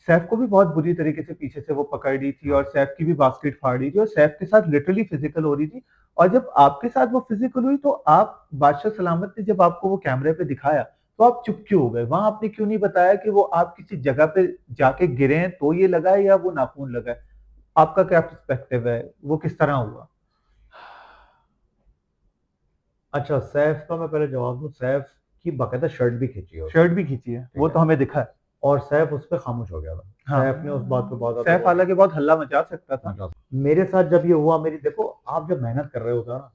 सैफ को भी बहुत बुरी तरीके से पीछे से वो पकड़ रही थी और हाँ। सैफ की भी बास्केट फाड़ रही थी और सैफ के साथ लिटरली फिजिकल हो रही थी। और जब आपके साथ वो फिजिकल हुई तो आप, बादशाह सलामत ने जब आपको वो कैमरे पे दिखाया तो आप चुप क्यों हो गए? वहां आपने क्यों नहीं बताया कि वो आप किसी जगह पे जाके गिरे हैं तो ये लगा है या वो नाखून लगा है? आपका क्या पर्सपेक्टिव है, वो किस तरह हुआ? अच्छा, सैफ का मैं पहले जवाब दूं, सैफ की बाकायदा शर्ट भी खींची है उसने। शर्ट भी खींची है, ठीक वो है, तो हमें दिखा है। और सैफ उस पर खामोश हो गया था। सैफ ने उस बात पे बहुत हाँ, ज्यादा सैफ वो नहीं हालांकि बहुत हल्ला मचा सकता था। किया। मेरे साथ जब ये हुआ, मेरी देखो आप जब मेहनत कर रहे होते हो ना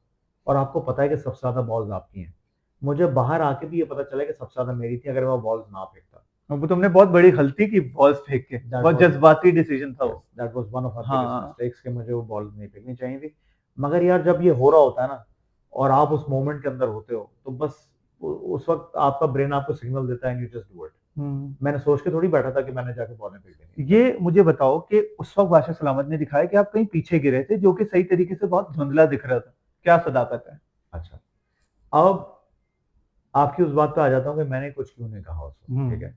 और आपको पता है कि सबसे ज्यादा बॉल्स आपकी हैं, मुझे बाहर आके भी ये पता चला कि सबसे ज्यादा मेरी थी, अगर मैं बॉल्स ना फेंकता। और वो तुमने बहुत बड़ी गलती की बॉल्स फेंक के, दैट बहुत वाज जज्बाती डिसीजन था यस, वो। That was one of our biggest हाँ। मिस्टेक्स कि मुझे वो बॉल नहीं फेंकनी चाहिए थी। मगर यार जब ये हो रहा होता है ना और आप उस मोमेंट के अंदर होते हो तो बस उस वक्त आपका ब्रेन आपको सिग्नल देता है, यू जस्ट डू इट। हम्म। मैंने सोच के थोड़ी बैठा था कि मैंने जाके बॉलें फेंक देनी है। ये मुझे बताओ कि उस वक्त बादशाह सलामत ने दिखाया कि आप कहीं पीछे गिरे थे, जो कि सही तरीके से बहुत धुंधला दिख रहा था। क्या सदाकत है? अच्छा, अब आपकी उस बात पे आ जाता हूँ कि मैंने कुछ क्यों नहीं कहा उस वक्त। ठीक हम्म। है,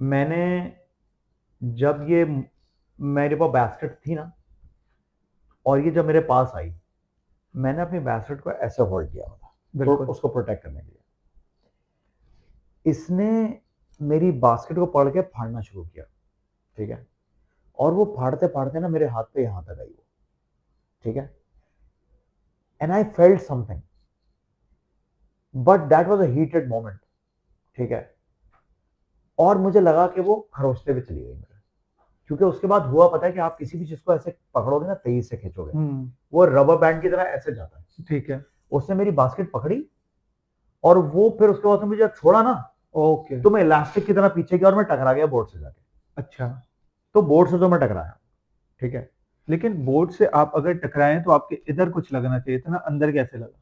मैंने जब ये मेरे पास बास्केट थी ना और ये जब मेरे पास आई, मैंने अपनी बास्केट को ऐसे होल्ड किया हुआ था तो बिल्कुल। उसको प्रोटेक्ट करने के लिए। इसने मेरी बास्केट को पकड़ के फाड़ना शुरू किया। ठीक है, और वो फाड़ते फाड़ते ना मेरे हाथ पे यहाँ तक आई वो। ठीक है, and I felt something, but that was a heated moment. ठीक है, और मुझे लगा कि वो खरोचते हुए चली गई मेरे, क्योंकि उसके बाद हुआ पता है कि आप किसी भी चीज को ऐसे पकड़ोगे ना, तेजी से खींचोगे, हम्म। वो रबर बैंड की तरह ऐसे जाता है। ठीक है। उसने मेरी बास्केट पकड़ी और वो फिर उसके बाद मुझे जब छोड़ा ना ओके। तो मैं इलास्टिक की तरह पीछे गया और मैं टकरा गया बोर्ड से जाके। अच्छा। तो बोर्ड से तो मैं टकराया। ठीक है, लेकिन बोर्ड से आप अगर टकराए तो आपके इधर कुछ लगना चाहिए था ना, अंदर कैसे लगा?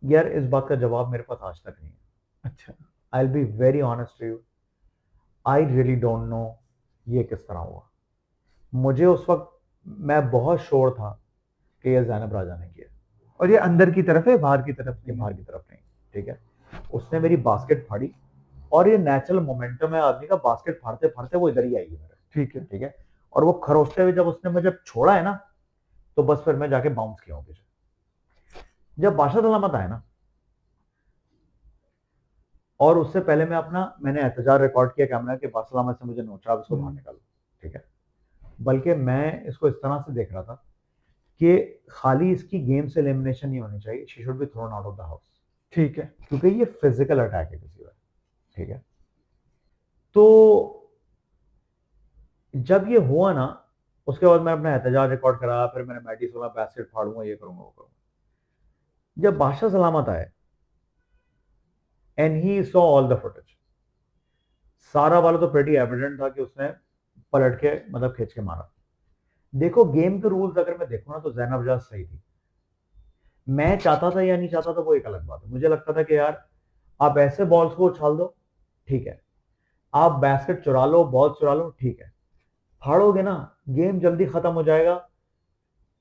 यार इस बात का जवाब मेरे पास आज तक नहीं है। अच्छा। I will be very honest to you, I really don't know ये किस तरह हुआ। मुझे उस वक्त मैं बहुत श्योर था कि ये जैनब राजा ने किया, और ये अंदर की तरफ है, बाहर की तरफ ये नहीं है? बाहर की तरफ नहीं। ठीक है, उसने मेरी बास्केट फाड़ी और ये नेचुरल मोमेंटम है आदमी का, बास्केट फाड़ते फाड़ते वो इधर ही आई है मेरे। ठीक है। ठीक है, और वो खरोचते हुए जब उसने मुझे छोड़ा है ना तो बस फिर मैं जाके बाउंस किया हूँ पीछे। जब बादशाह सलामत आया ना, और उससे पहले मैंने एहतजाज रिकॉर्ड किया कैमरा के, बादशाह सलामत से मुझे नोचा, अब इसको बाहर हम्म। निकालो। ठीक है, बल्कि मैं इसको इस तरह से देख रहा था कि खाली इसकी गेम से एलिमिनेशन नहीं होनी चाहिए, she should be thrown out of the house, ठीक है। क्योंकि ये फिजिकल अटैक है किसी पर। ठीक है, तो जब ये हुआ ना उसके बाद मैं अपना एहतजाज रिकॉर्ड कराया, फिर मैंने मैटी 16 पैसेट फाड़ूंगा, ये करूंगा वो करूंगा। जब बादशाह सलामत आए and he saw all the footage. सारा वाला तो प्रेटी एविडेंट था कि उसने पलट के मतलब खींच के मारा। देखो गेम के रूल्स अगर मैं देखूं ना तो जैनब जाज सही थी। मैं चाहता था या नहीं चाहता था वो एक अलग बात है। मुझे लगता था कि यार आप ऐसे बॉल्स को उछाल दो, ठीक है, आप बास्केट चुरा लो, बॉल चुरा लो, ठीक है, फाड़ोगे ना गेम जल्दी खत्म हो जाएगा।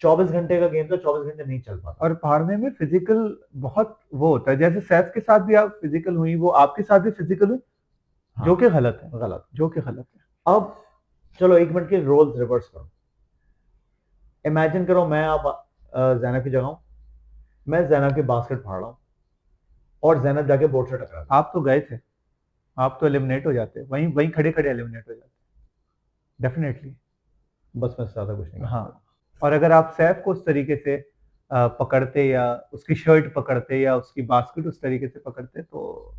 24 घंटे का गेम तो 24 घंटे नहीं चल पाता। और फाड़ने में फिजिकल बहुत वो होता है, जैसे सैफ के साथ भी आप फिजिकल हुई, वो आपके साथ भी फिजिकल हुई, हाँ, जो कि गलत है, गलत। जो कि गलत है। अब चलो 1 मिनट के रोल्स रिवर्स करो। इमेजिन करो मैं आप जैनब की जगह हूं, मैं जैनब की बास्केट फाड़ रहा हूं और जैनब जाके बोर्ड से टकरा गई। आप तो गए थे, आप तो एलिमिनेट हो जाते, वहीं वहीं खड़े खड़े एलिमिनेट हो जाते, डेफिनेटली। बस मैं ज्यादा कुछ नहीं कर हाँ, सकता। और अगर आप सैफ को उस तरीके से पकड़ते, या उसकी शर्ट पकड़ते, या उसकी बास्केट उस तरीके से पकड़ते, तो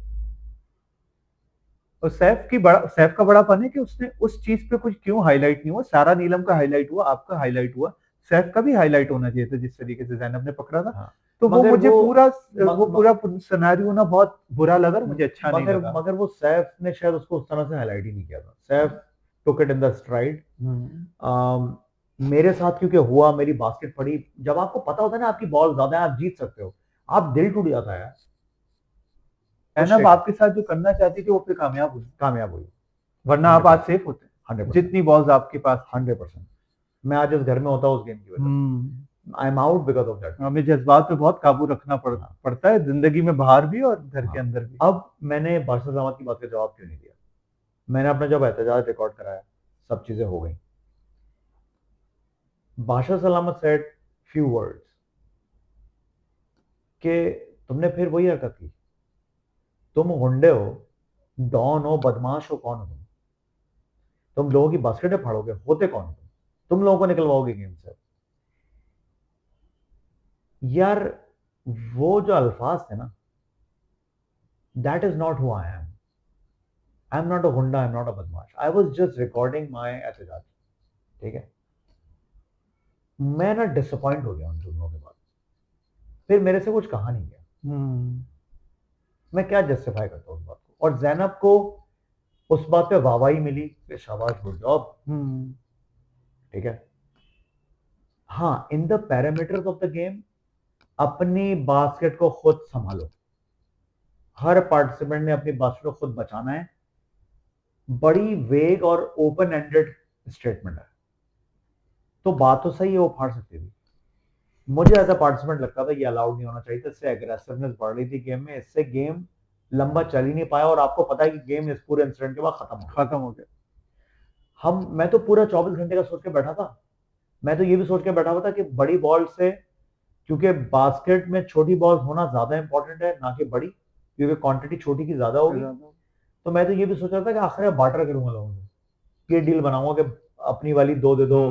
और सैफ का बड़ापन है कि उसने उस चीज पे कुछ क्यों हाईलाइट नहीं हुआ। सारा नीलम का हाईलाइट हुआ, आपका हाईलाइट हुआ, सैफ का भी हाईलाइट होना चाहिए था जिस तरीके से जैनब ने पकड़ा था। हाँ, तो वो मगर मुझे पूरा म, वो म, पूरा सिनेरियो ना बहुत बुरा लगा और मुझे अच्छा नहीं मगर लगा। मगर वो सैफ ने शायद उसको उस तरह से हाईलाइट ही नहीं किया था। Saif took it in the STRIDE. मेरे साथ क्योंकि हुआ, मेरी बास्केट पड़ी। जब आपको पता होता है ना आपकी बॉल ज्यादा है, आप जीत सकते हो, आप दिल टूट जाता है यार। कुछ जैनब सेकंड आपके साथ जो करना चाहती थी वो फिर कामयाब हुई, कामयाब हुई। वरना आप आज 100%, सेफ होते 100%, जितनी बॉल्स आपके पास थी। 100%। मैं आज इस घर में होता उस गेम की वजह हम्म से। I am out because of that game. हमें जज्बात पे बहुत काबू रखना हाँ, पड़ता है जिंदगी में, बाहर भी और घर के हाँ। अंदर भी। अब मैंने बादशाह जमात की बात का जवाब क्यों नहीं दिया? मैंने अपना जब एहतजाज रिकॉर्ड कराया, सब चीजें हो गई। बादशाह सलामत सेड फ्यू वर्ड्स कि तुमने फिर वही हरकत की, तुम गुंडे हो, डॉन हो, बदमाश हो, कौन हो तुम लोगों की बास्केटें फाड़ोगे, होते कौन हो तुम लोगों को निकलवाओगे गेम से। यार वो जो अल्फाज थे ना, that is not who I am. I am not a गुंडा, आई एम नॉट अ बदमाश, आई वॉज जस्ट रिकॉर्डिंग माई एहतजाज। ठीक है, मैं ना डिसअपॉइंट हो गया उन जुमलों के बाद। फिर मेरे से कुछ कहा नहीं गया। हम्म मैं क्या जस्टिफाई करता हूँ उस बात को। और जैनब को उस बात पे वाहवाही मिली कि शाबाश, गुड जॉब। हम्म ठीक है, हाँ, in the parameters of the game अपनी बास्केट को खुद संभालो। हर पार्टिसिपेंट ने अपनी बास्केट को खुद बचाना है। बड़ी वेग और ओपन एंडेड स्टेटमेंट है। तो बात तो सही है, वो फाड़ सकती थी। मुझे एज अ पार्टिसिपेंट लगता था ये अलाउड नहीं होना चाहिए था। इससे एग्रेसिवनेस बढ़ रही थी गेम में, इससे गेम लंबा चल ही नहीं पाया। और आपको पता है कि गेम इस पूरे इंसिडेंट के बाद खत्म हो गया। खत्म हो गया। मैं तो पूरा 24 घंटे का सोच के बैठा था। मैं तो ये भी सोच के बैठा हुआ था कि बड़ी बॉल से, क्योंकि बास्केट में छोटी बॉल होना ज्यादा इंपॉर्टेंट है ना कि बड़ी, क्योंकि क्वांटिटी छोटी की ज्यादा होगी। तो मैं तो ये भी सोच रहा था कि आखिर में बार्टर करूंगा लोगों से, ये डील बनाऊंगा कि अपनी वाली दो दे दो,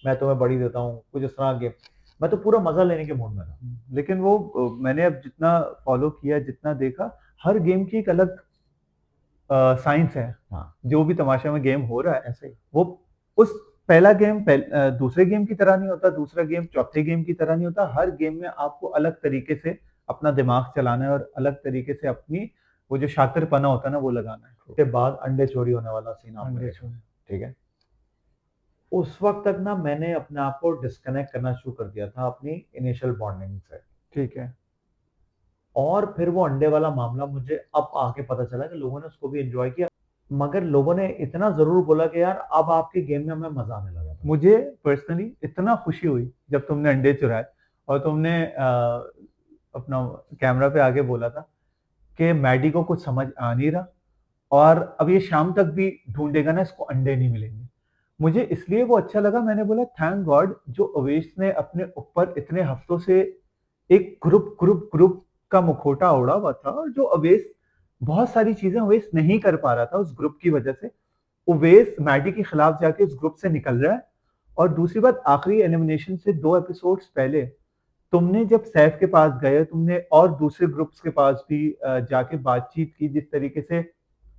मैं तुम्हें बड़ी देता हूँ, कुछ इस तरह गेम। मैं तो पूरा मजा लेने के मूड में था। लेकिन वो मैंने अब जितना फॉलो किया, जितना देखा, हर गेम की एक अलग साइंस है। हाँ, जो भी तमाशा में गेम हो रहा है, ऐसे ही। वो उस पहला गेम दूसरे गेम की तरह नहीं होता, दूसरा गेम चौथे गेम की तरह नहीं होता। हर गेम में आपको अलग तरीके से अपना दिमाग चलाना है और अलग तरीके से अपनी वो जो शातिरपना होता है ना, वो लगाना है। उसके बाद अंडे चोरी होने वाला सीन आपने अंडे देखा। छोड़े। ठीक है, उस वक्त तक ना मैंने अपने आप को डिस्कनेक्ट करना शुरू कर दिया था अपनी इनिशियल बॉन्डिंग से। ठीक है। और फिर वो अंडे वाला मामला मुझे अब आके पता चला कि लोगों ने उसको भी एंजॉय किया। मगर लोगों ने इतना जरूर बोला कि यार अब आपके गेम में हमें मजा आने लगा था। मुझे पर्सनली इतना खुशी हुई जब तुमने अंडे चुराए और तुमने अपना कैमरा पे आके बोला था कि मैडी को कुछ समझ आ नहीं रहा और अब ये शाम तक भी ढूंढेगा ना, इसको अंडे नहीं मिलेंगे। मुझे इसलिए वो अच्छा लगा। मैंने बोला थैंक गॉड, जो अवेश ने अपने ऊपर इतने हफ्तों से एक ग्रुप ग्रुप ग्रुप का मुखौटा ओढ़ा हुआ था, और जो अवेश बहुत सारी चीजें अवेश नहीं कर पा रहा था उस ग्रुप की वजह से, उवेस मैडी के खिलाफ जाके उस ग्रुप से निकल रहा है। और दूसरी बात, आखिरी एलिमिनेशन से 2 एपिसोड्स पहले तुमने जब सैफ के पास गए, तुमने और दूसरे ग्रुप्स के पास भी जाके बातचीत की, जिस तरीके से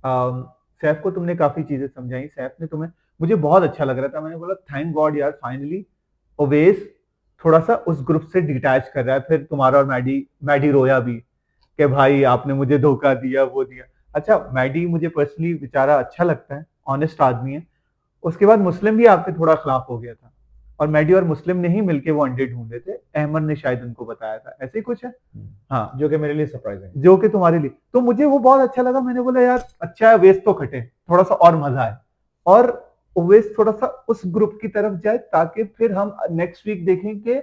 सैफ को तुमने काफी चीजें समझाई, सैफ ने तुम्हें, मुझे बहुत अच्छा लग रहा था। मैंने बोला थैंक गॉड यार, फाइनली ओवेस थोड़ा सा उस ग्रुप से डिटैच कर रहा है। फिर तुम्हारा और मैडी मैडी रोया भी कि भाई आपने मुझे धोखा दिया, वो दिया। अच्छा, मैडी मुझे पर्सनली बेचारा अच्छा लगता है, ऑनेस्ट आदमी है। उसके बाद मुस्लिम भी आपके थोड़ा खिलाफ हो गया था, और मैडी और मुस्लिम ने ही मिलके वो अंडे ढूंढे थे, अहमद ने शायद उनको बताया था, ऐसे ही कुछ है। हाँ, जो कि मेरे लिए सरप्राइजिंग, जो कि तुम्हारे लिए, तो मुझे वो बहुत अच्छा लगा। मैंने बोला यार अच्छा है, वेस्ट तो खटे, थोड़ा सा और मजा आए, और वेस्ट थोड़ा सा उस ग्रुप की तरफ जाए, ताकि फिर हम नेक्स्ट वीक देखें कि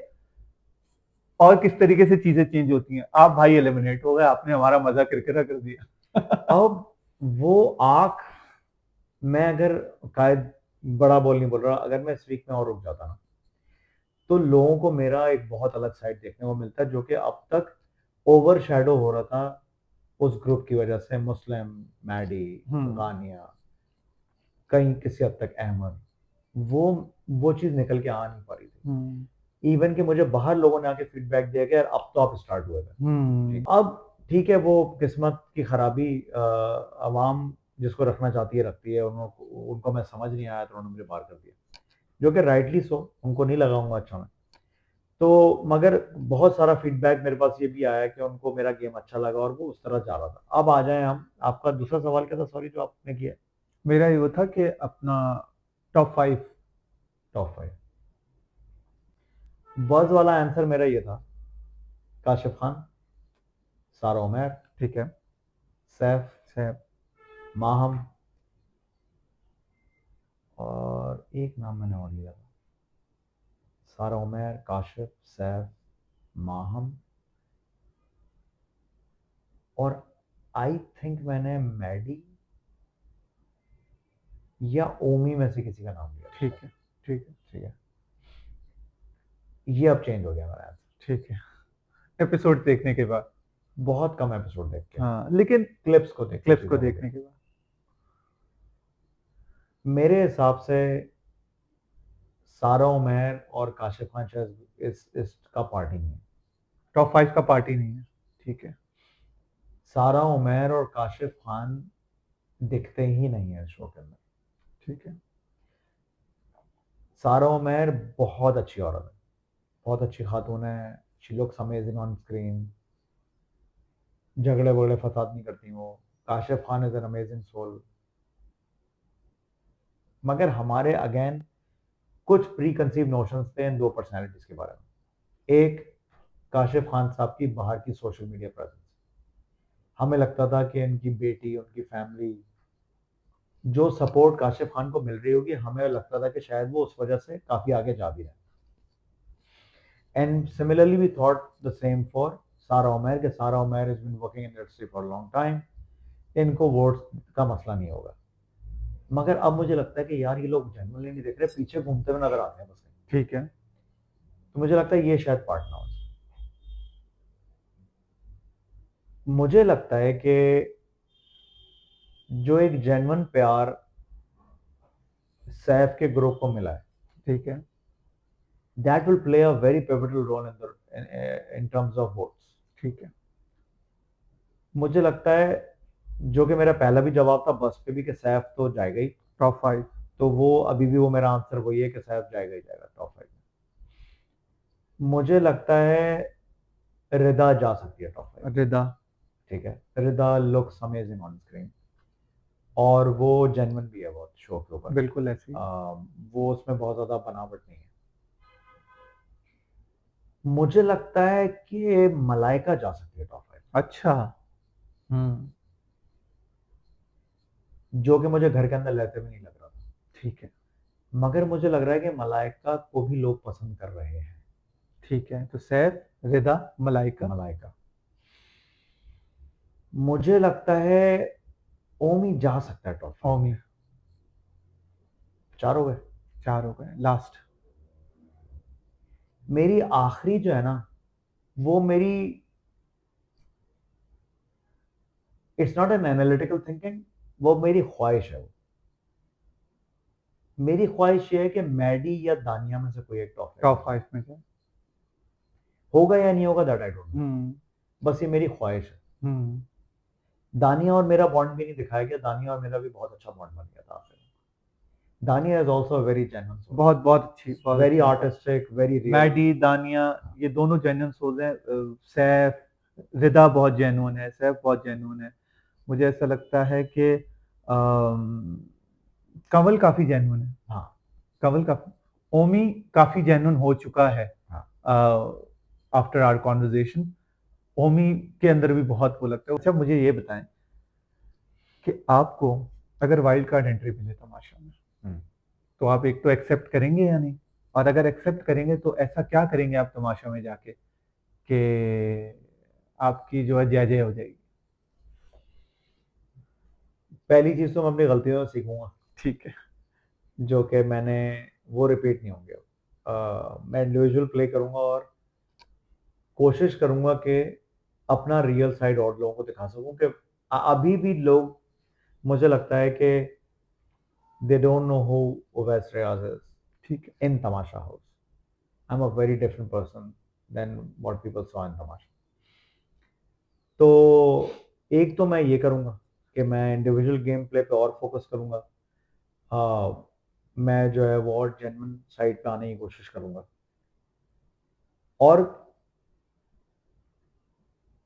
और किस तरीके से चीजें चेंज होती हैं। आप भाई एलिमिनेट हो गए, आपने हमारा मजा किरकिरा कर दिया। अब वो आंख, मैं अगर कायद बड़ा बोल नहीं बोल रहा, अगर मैं इस वीक में और रुक जाता ना, तो लोगों को मेरा एक बहुत अलग साइड देखने को मिलता है, जो कि अब तक ओवर शैडो हो रहा था उस ग्रुप की वजह से। मुस्लिम, मैडी, गानिया, कहीं किसी हद तक अहमद, वो वो चीज निकल के आ नहीं पा रही थी। इवन कि मुझे बाहर लोगों ने आके फीडबैक दिया कि यार अब तो आप स्टार्ट हुए थे। अब ठीक है, वो किस्मत की खराबी, अवाम जिसको रखना चाहती है रखती है, उनको मैं समझ नहीं आया तो उन्होंने मुझे बाहर कर दिया, जो कि राइटली सो, उनको नहीं लगाऊंगा अच्छा मैं तो। मगर बहुत सारा फीडबैक मेरे पास ये भी आया कि उनको मेरा गेम अच्छा लगा और वो उस तरह जा रहा था। अब आ जाए हम, आपका दूसरा सवाल क्या था, सॉरी, जो आपने किया? मेरा ये वो था कि अपना टॉप 5। टॉप 5 बज वाला आंसर मेरा ये था, काशिफ खान, सारा उमर, ठीक है। सैफ, सैफ। माहम, और एक नाम मैंने और लिया था, सारा उमर, काशिफ, सैफ, माहम, और आई थिंक मैंने मैडी या ओमी में से किसी का नाम लिया। ठीक है, ठीक है, ठीक है, ये अब चेंज हो गया मेरा आंसर। ठीक है। एपिसोड देखने के बाद। बहुत कम एपिसोड देख के, हाँ, लेकिन क्लिप्स को देख के, क्लिप्स को चीजों को देख देखने के बाद। के। मेरे हिसाब से सारा उमर और काशिफ खान शायद इसका पार्टी नहीं है। टॉप 5 का पार्टी नहीं है, ठीक है। सारा उमर और काशिफ खान दिखते ही नहीं है शो के अंदर। ठीक है। सारा उमर बहुत अच्छी औरत है, बहुत अच्छी खातून है, she looks amazing on screen, झगड़े वगड़े फसाद नहीं करती वो। Kashif Khan is an amazing soul. मगर हमारे अगेन कुछ प्री कंसीव नोशंस थे इन दो पर्सनैलिटीज के बारे में। एक, काशिफ खान साहब की बाहर की सोशल मीडिया प्रेजेंस, हमें लगता था कि इनकी बेटी, उनकी फैमिली, जो सपोर्ट काशिफ खान को मिल रही होगी, हमें लगता था कि शायद वो उस वजह से काफी आगे जा भी रहे। And similarly we thought the same for Sara Umar, कि Sara Umar has been working in industry for long time, इनको वोट्स का मसला नहीं होगा। मगर अब मुझे लगता है कि यार ये लोग जेन्युइनली नहीं देख रहे, पीछे घूमते हुए नजर आते हैं बस। ठीक है। तो मुझे लगता है ये शायद पार्ट ना हो। मुझे लगता है कि जो एक जेन्युइन प्यार सैफ के ग्रुप को मिला है, ठीक है। That will play a very pivotal role in terms of votes. ठीक है। मुझे लगता है, जो कि मेरा पहला भी जवाब था बस पे भी, कि सैफ तो जाएगा ही। टॉप 5। तो वो अभी भी वो मेरा आंसर वही है कि सैफ जाएगा ही जाएगा टॉप 5 में। मुझे लगता है रिदा जा सकती है टॉप 5। रिदा। ठीक है, रिदा लुक्स अमेजिंग ऑन स्क्रीन, और वो जेन्युइन भी है बहुत शो के ऊपर। बिल्कुल ऐसी। वो उसमें बहुत ज्यादा बनावट नहीं है। मुझे लगता है कि मलाइका जा सकती है टॉप 5, अच्छा। हम्म। जो कि मुझे घर के अंदर लेते हुए नहीं लग रहा था। ठीक है। मगर मुझे लग रहा है कि मलाइका को भी लोग पसंद कर रहे हैं। ठीक है, तो सैफ, रिदा, मलाइका। मलाइका, मुझे लगता है ओमी जा सकता है टॉप 5। ओमी। 4 हो गए। 4 हो गए, लास्ट। मेरी आखिरी जो है ना, वो मेरी, it's not an analytical thinking, वो मेरी ख्वाहिश है। वो मेरी ख्वाहिश ये है कि मैडी या दानिया में से कोई एक टॉप 5 में से। होगा या नहीं होगा, दैट आई डोंट नो। हम्म। बस ये मेरी ख्वाहिश है। हम्म। दानिया और मेरा बॉन्ड भी नहीं दिखाया गया, दानिया और मेरा भी बहुत अच्छा बॉन्ड बन गया था आखिर में। दानिया इज ऑल्सो वेरी जेन्युइन, बहुत बहुत अच्छी, बहुत वेरी अच्छी। Artistic, very real. मैडी, दानिया, ये दोनों जेन्युइन सोल्स हैं। सैफ, रिदा बहुत जेन्युइन है, सैफ बहुत जेन्युइन है। मुझे ऐसा लगता है कि कंवल काफी जेन्युइन है। हाँ कंवल का ओमी काफी जेन्युइन हो चुका है हाँ आफ्टर आवर कॉन्वर्जेशन। ओमी के अंदर भी बहुत वो लगता है। अच्छा मुझे ये बताएं कि आपको अगर वाइल्ड कार्ड एंट्री मिले तमाशा में, हम्म। तो आप एक तो एक्सेप्ट करेंगे या नहीं, और अगर एक्सेप्ट करेंगे तो ऐसा क्या करेंगे आप तमाशा में जाके कि आपकी जो है जय जय हो जाएगी? पहली चीज तो मैं अपनी गलतियों से सीखूंगा, ठीक है। जो कि मैंने वो रिपीट नहीं होंगे। मैं इंडिविजुअल प्ले करूंगा और कोशिश करूंगा कि अपना रियल साइड और लोगों को दिखा सकूं कि अभी भी लोग, मुझे लगता है कि they don't know who Owais Riaz is ठीक है। In Tamasha house. I am a very different person than what people saw in Tamasha. तो एक तो मैं ये करूंगा कि मैं इंडिविजुअल गेम प्ले पे और फोकस करूंगा। मैं जो है वो और जेन्युइन साइड पे आने की कोशिश करूंगा। और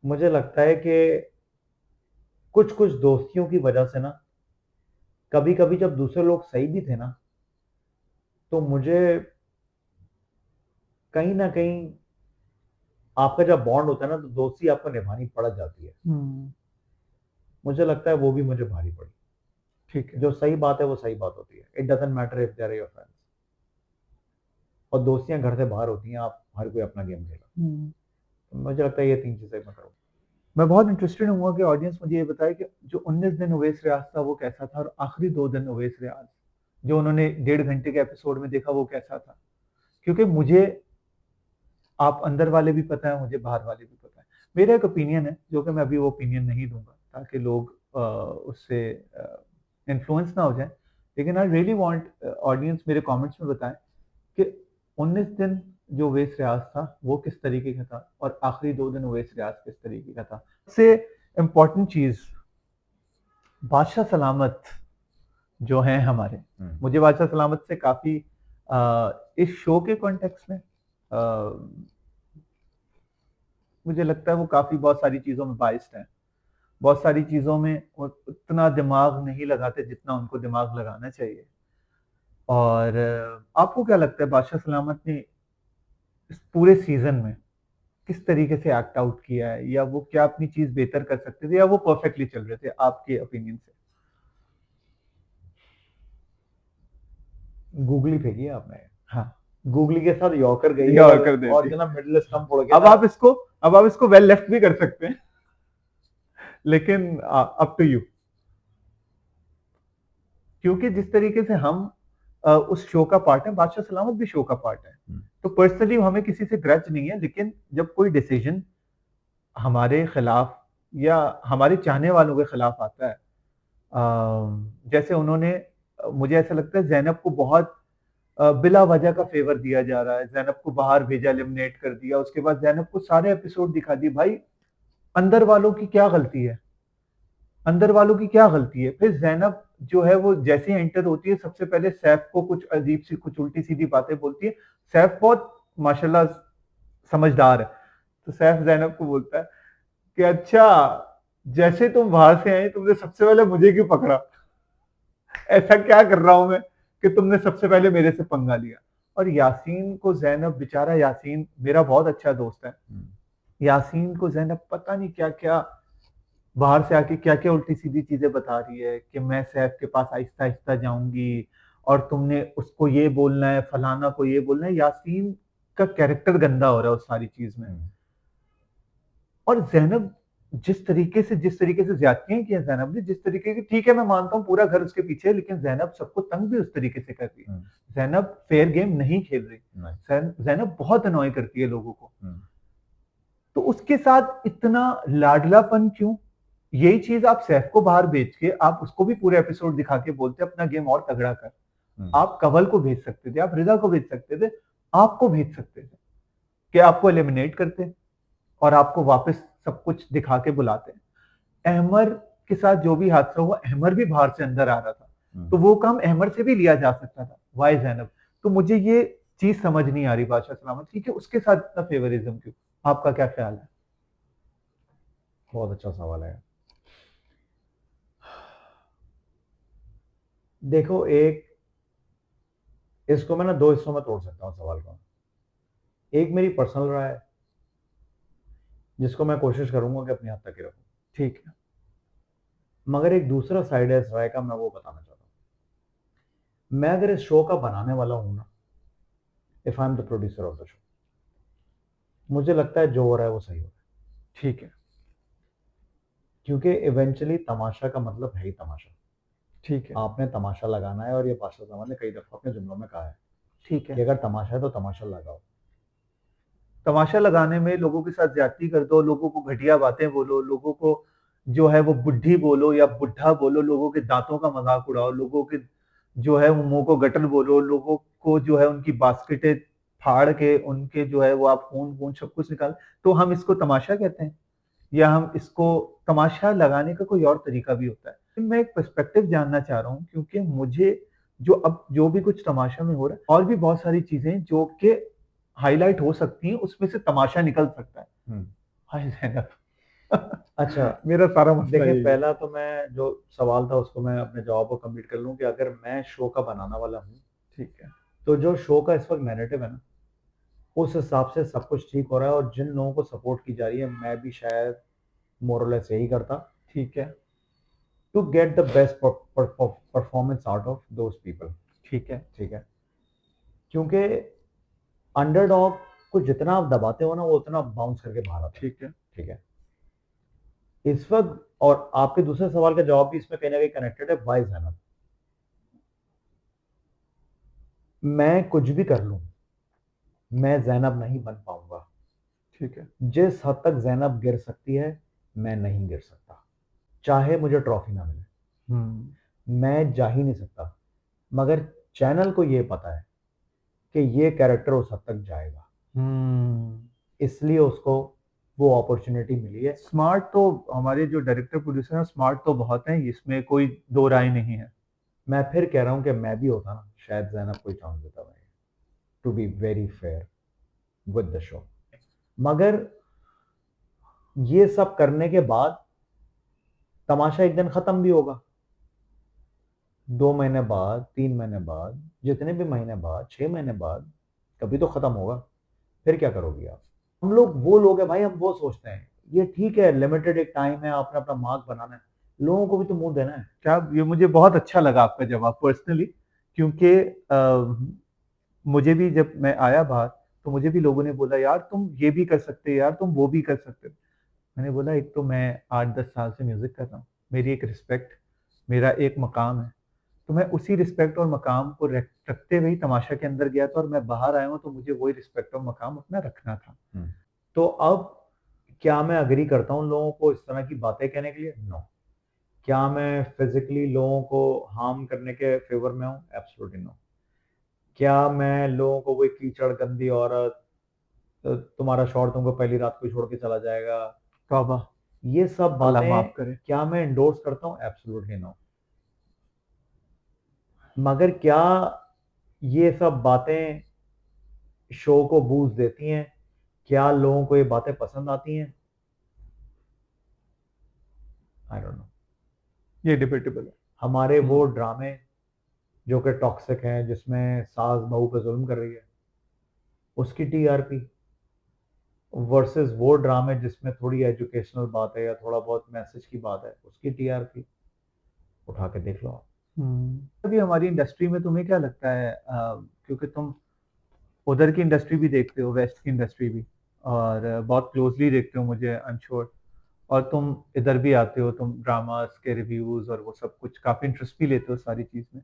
मुझे लगता है कि कुछ कुछ दोस्तियों की वजह से ना, कभी कभी जब दूसरे लोग सही भी थे ना, तो मुझे कहीं ना कहीं आपका जब बॉन्ड होता है ना, तो दोस्ती आपको निभानी पड़ जाती है। मुझे लगता है वो भी मुझे भारी पड़ी। ठीक है। जो सही बात है वो सही बात होती है। It doesn't matter if they are your friends. और दोस्तियां घर से बाहर होती हैं, आप हर कोई अपना गेम खेला। तो मुझे लगता है ये तीन चीजें मैं करूँ। मैं बहुत इंटरेस्टेड हूँ कि ऑडियंस मुझे ये बताए कि जो 19 दिन उवैस रियाज था वो कैसा था, और आखिरी 2 दिन उवैस रियाज जो उन्होंने 1.5 घंटे के एपिसोड में देखा वो कैसा था। क्योंकि मुझे आप अंदर वाले भी पता है, मुझे बाहर वाले भी पता है। मेरा एक ओपिनियन है जो कि मैं अभी वो ओपिनियन नहीं दूंगा ताकि लोग उससे इन्फ्लुएंस ना हो जाए। लेकिन आई रियली वांट ऑडियंस मेरे कमेंट्स में बताएं कि 19 दिन जो ओवैस रियाज था वो किस तरीके का था, और आखिरी 2 दिन ओवैस रियाज किस तरीके का था। सबसे इम्पोर्टेंट चीज, बादशाह सलामत जो हैं हमारे, मुझे बादशाह सलामत से काफी इस शो के कॉन्टेक्स्ट में मुझे लगता है वो काफी बहुत सारी चीजों में बाइस्ड है। बहुत सारी चीजों में वो उतना दिमाग नहीं लगाते जितना उनको दिमाग लगाना चाहिए। और आपको क्या लगता है बादशाह सलामत ने इस पूरे सीजन में किस तरीके से एक्ट आउट किया है, या वो क्या अपनी चीज बेहतर कर सकते थे, या वो परफेक्टली चल रहे थे आपके ओपिनियन से? गूगली फेंकी है आपने। हाँ। गूगली के साथ यॉर्कर गई है, यॉर्कर दे और दी। जना मिडिल स्टंप उड़ गया अब ना। आप इसको अब आप इसको वेल लेफ्ट भी कर सकते हैं, लेकिन अप टू यू। क्योंकि जिस तरीके से हम उस शो का पार्ट है, बादशाह सलामत भी शो का पार्ट है। तो पर्सनली हमें किसी से ग्रज नहीं है, लेकिन जब कोई डिसीजन हमारे खिलाफ या हमारे चाहने वालों के खिलाफ आता है, जैसे उन्होंने मुझे ऐसा लगता है जैनब को बहुत बिला वजह का फेवर दिया जा रहा है। जैनब को बाहर भेजा, एलिमिनेट कर दिया, उसके बाद जैनब को सारे एपिसोड दिखा दिए। भाई अंदर वालों की क्या गलती है? अंदर वालों की क्या गलती है? फिर जैनब जो है वो जैसे ही एंटर होती है सबसे पहले सैफ को कुछ अजीब सी कुछ उल्टी सीधी बातें बोलती है। सैफ बहुत माशाल्लाह समझदार है, तो सैफ जैनब को बोलता है कि अच्छा, जैसे तुम बाहर से आए तुमने सबसे पहले मुझे क्यों पकड़ा? ऐसा क्या कर रहा हूं मैं कि तुमने सबसे पहले मेरे से पंगा लिया? और यासीन को जैनब, बेचारा यासीन मेरा बहुत अच्छा दोस्त है, यासीन को जैनब पता नहीं क्या क्या बाहर से आके क्या क्या उल्टी सीधी चीजें बता रही है कि मैं सैफ के पास आहिस्ता आहिस्ता जाऊंगी, और तुमने उसको ये बोलना है, फलाना को ये बोलना है। यासीन का कैरेक्टर गंदा हो रहा है उस सारी चीज में। और जैनब जिस तरीके से ज्यादतियां की हैं जैनब ने, जिस तरीके की, ठीक है मैं मानता हूँ पूरा घर उसके पीछे है, लेकिन जैनब सबको तंग भी उस तरीके से कर रही है। जैनब फेयर गेम नहीं खेल रही। जैनब बहुत अनॉय करती है लोगों को। तो उसके साथ इतना लाडलापन क्यों? यही चीज आप सैफ को बाहर भेज के आप उसको भी पूरे एपिसोड दिखा के बोलते अपना गेम और तगड़ा कर। आप कंवल को भेज सकते थे, आप रिदा को भेज सकते थे, आपको भेज सकते थे कि आपको एलिमिनेट करते और आपको वापस सब कुछ दिखा के बुलाते। अहमर के साथ जो भी हादसा हुआ, अहमर भी बाहर से अंदर आ रहा था, तो वो काम अहमर से भी लिया जा सकता था। वाई जैनब? तो मुझे ये चीज समझ नहीं आ रही बादशाह सलामत की कि उसके साथ इतना फेवरिज्म क्यों? आपका क्या ख्याल है? बहुत अच्छा सवाल है। देखो, एक इसको मैं ना दो हिस्सों में तोड़ सकता हूँ सवाल को। एक मेरी पर्सनल राय है, जिसको मैं कोशिश करूंगा कि अपनी हद तक ही रखूं। ठीक है। मगर एक दूसरा साइड है इस राय का, मैं वो बताना चाहता हूँ। मैं अगर इस शो का बनाने वाला हूं ना, if I am the producer of the show, मुझे लगता है जो हो रहा है वो सही हो रहा है। ठीक है। क्योंकि इवेंचुअली तमाशा का मतलब है ही तमाशा। ठीक है। आपने तमाशा लगाना है, और ये पाशा साहब ने कई दफा अपने जुमलों में कहा है ठीक कि है। अगर तमाशा है तो तमाशा लगाओ। तमाशा लगाने में लोगों के साथ ज्यादती कर दो, लोगों को घटिया बातें बोलो, लोगों को जो है वो बुढ़ी बोलो या बुढ़ा बोलो, लोगों के दांतों का मजाक उड़ाओ, लोगों के जो है वो मुंह को गटर बोलो, लोगों को जो है उनकी बास्केटें फाड़ के उनके जो है वो आप खून खून सब कुछ निकाल, तो हम इसको तमाशा कहते हैं? या हम इसको तमाशा लगाने का कोई और तरीका भी होता है? मैं एक पर्सपेक्टिव जानना चाह रहा हूँ, क्योंकि मुझे जो अब जो भी कुछ तमाशा में हो रहा है, और भी बहुत सारी चीजें जो कि हाईलाइट हो सकती हैं, उसमें से तमाशा निकल सकता है। हाय ज़ैनब। अच्छा, मेरा सारा मसला देखिए, यही है। पहला तो मैं जो सवाल था उसको मैं अपने जवाब को कंप्लीट कर लूं कि अगर मैं शो का बनाने वाला हूं, ठीक है। तो जो शो का इस वक्त नैरेटिव है ना, उस हिसाब से सब कुछ ठीक हो रहा है, और जिन लोगों को सपोर्ट की जा रही है, मैं भी शायद मोरलेस यही करता, ठीक है। To get the best performance out of those people. ठीक है। ठीक है। क्योंकि अंडरडॉग को जितना आप दबाते हो ना, वो उतना बाउंस करके बाहर आता है। ठीक है। ठीक है। इस वक्त, और आपके दूसरे सवाल का जवाब भी इसमें कहीं ना कहीं कनेक्टेड है, वाई जैनब। मैं कुछ भी कर लूं, मैं जैनब नहीं बन पाऊंगा। ठीक है। जिस हद तक जैनब गिर सकती है, मैं नहीं गिर सकता, चाहे मुझे ट्रॉफी ना मिले। हम्म। मैं जा ही नहीं सकता। मगर चैनल को यह पता है कि ये कैरेक्टर उस हद तक जाएगा, हम्म। इसलिए उसको वो अपॉर्चुनिटी मिली है। स्मार्ट तो हमारे जो डायरेक्टर प्रोड्यूसर हैं स्मार्ट तो बहुत हैं, इसमें कोई दो राय नहीं है। मैं फिर कह रहा हूं कि मैं भी होता ना, शायद जैनब कोई चांस देता भाई, to be very fair with the show. मगर ये सब करने के बाद तमाशा एक दिन खत्म भी होगा, 2 महीने बाद, 3 महीने बाद, जितने भी महीने बाद, 6 महीने बाद, कभी तो खत्म होगा। फिर क्या करोगे आप? हम लोग वो लोग हैं भाई, हम वो सोचते हैं ये ठीक है, लिमिटेड एक टाइम है, आपने अपना मार्क बनाना है, लोगों को भी तो मुंह देना है। क्या ये मुझे बहुत अच्छा लगा आपका जवाब पर्सनली, क्योंकि मुझे भी जब मैं आया बाहर तो मुझे भी लोगों ने बोला यार तुम ये भी कर सकते हो, यार तुम वो भी कर सकते हो। मैंने बोला एक तो मैं 8-10 साल से म्यूजिक कर रहा हूँ, मेरी एक रिस्पेक्ट, मेरा एक मकाम है, तो मैं उसी रिस्पेक्ट और मकाम को रखते हुए ही तमाशा के अंदर गया था, और मैं बाहर आया हूँ तो मुझे वही रिस्पेक्ट और मकाम अपना रखना था। तो अब क्या मैं अग्री करता हूँ लोगों को इस तरह की बातें कहने के लिए? नो। क्या मैं फिजिकली लोगों को हार्म करने के फेवर में हूँ? Absolutely no. क्या मैं लोगों को वही कीचड़ गंदी औरत, तुम्हारा शौहर तुमको पहली रात को छोड़ के चला जाएगा, तौबा। ये सब अल्लाह बातें माफ करे। क्या मैं इंडोर्स करता हूँ? Absolutely no. मगर क्या ये सब बातें शो को बूस्ट देती हैं? क्या लोगों को ये बातें पसंद आती हैं? I don't know. ये डिबेटेबल है। हमारे वो ड्रामे जो कि टॉक्सिक हैं, जिसमें सास बहू पे जुल्म कर रही है, उसकी टीआरपी, वर्सेस वो ड्रामे जिसमें थोड़ी एजुकेशनल बात है या थोड़ा बहुत मैसेज की बात है, उसकी टीआरपी उठा के देख लो आप। अभी हमारी इंडस्ट्री में तुम्हें क्या लगता है, क्योंकि तुम उधर की इंडस्ट्री भी देखते हो, वेस्ट की इंडस्ट्री भी, और बहुत क्लोजली देखते हो मुझे, आई एम श्योर, और तुम इधर भी आते हो, तुम ड्रामास के रिव्यूज और वो सब कुछ काफी इंटरेस्ट भी लेते हो सारी चीज में।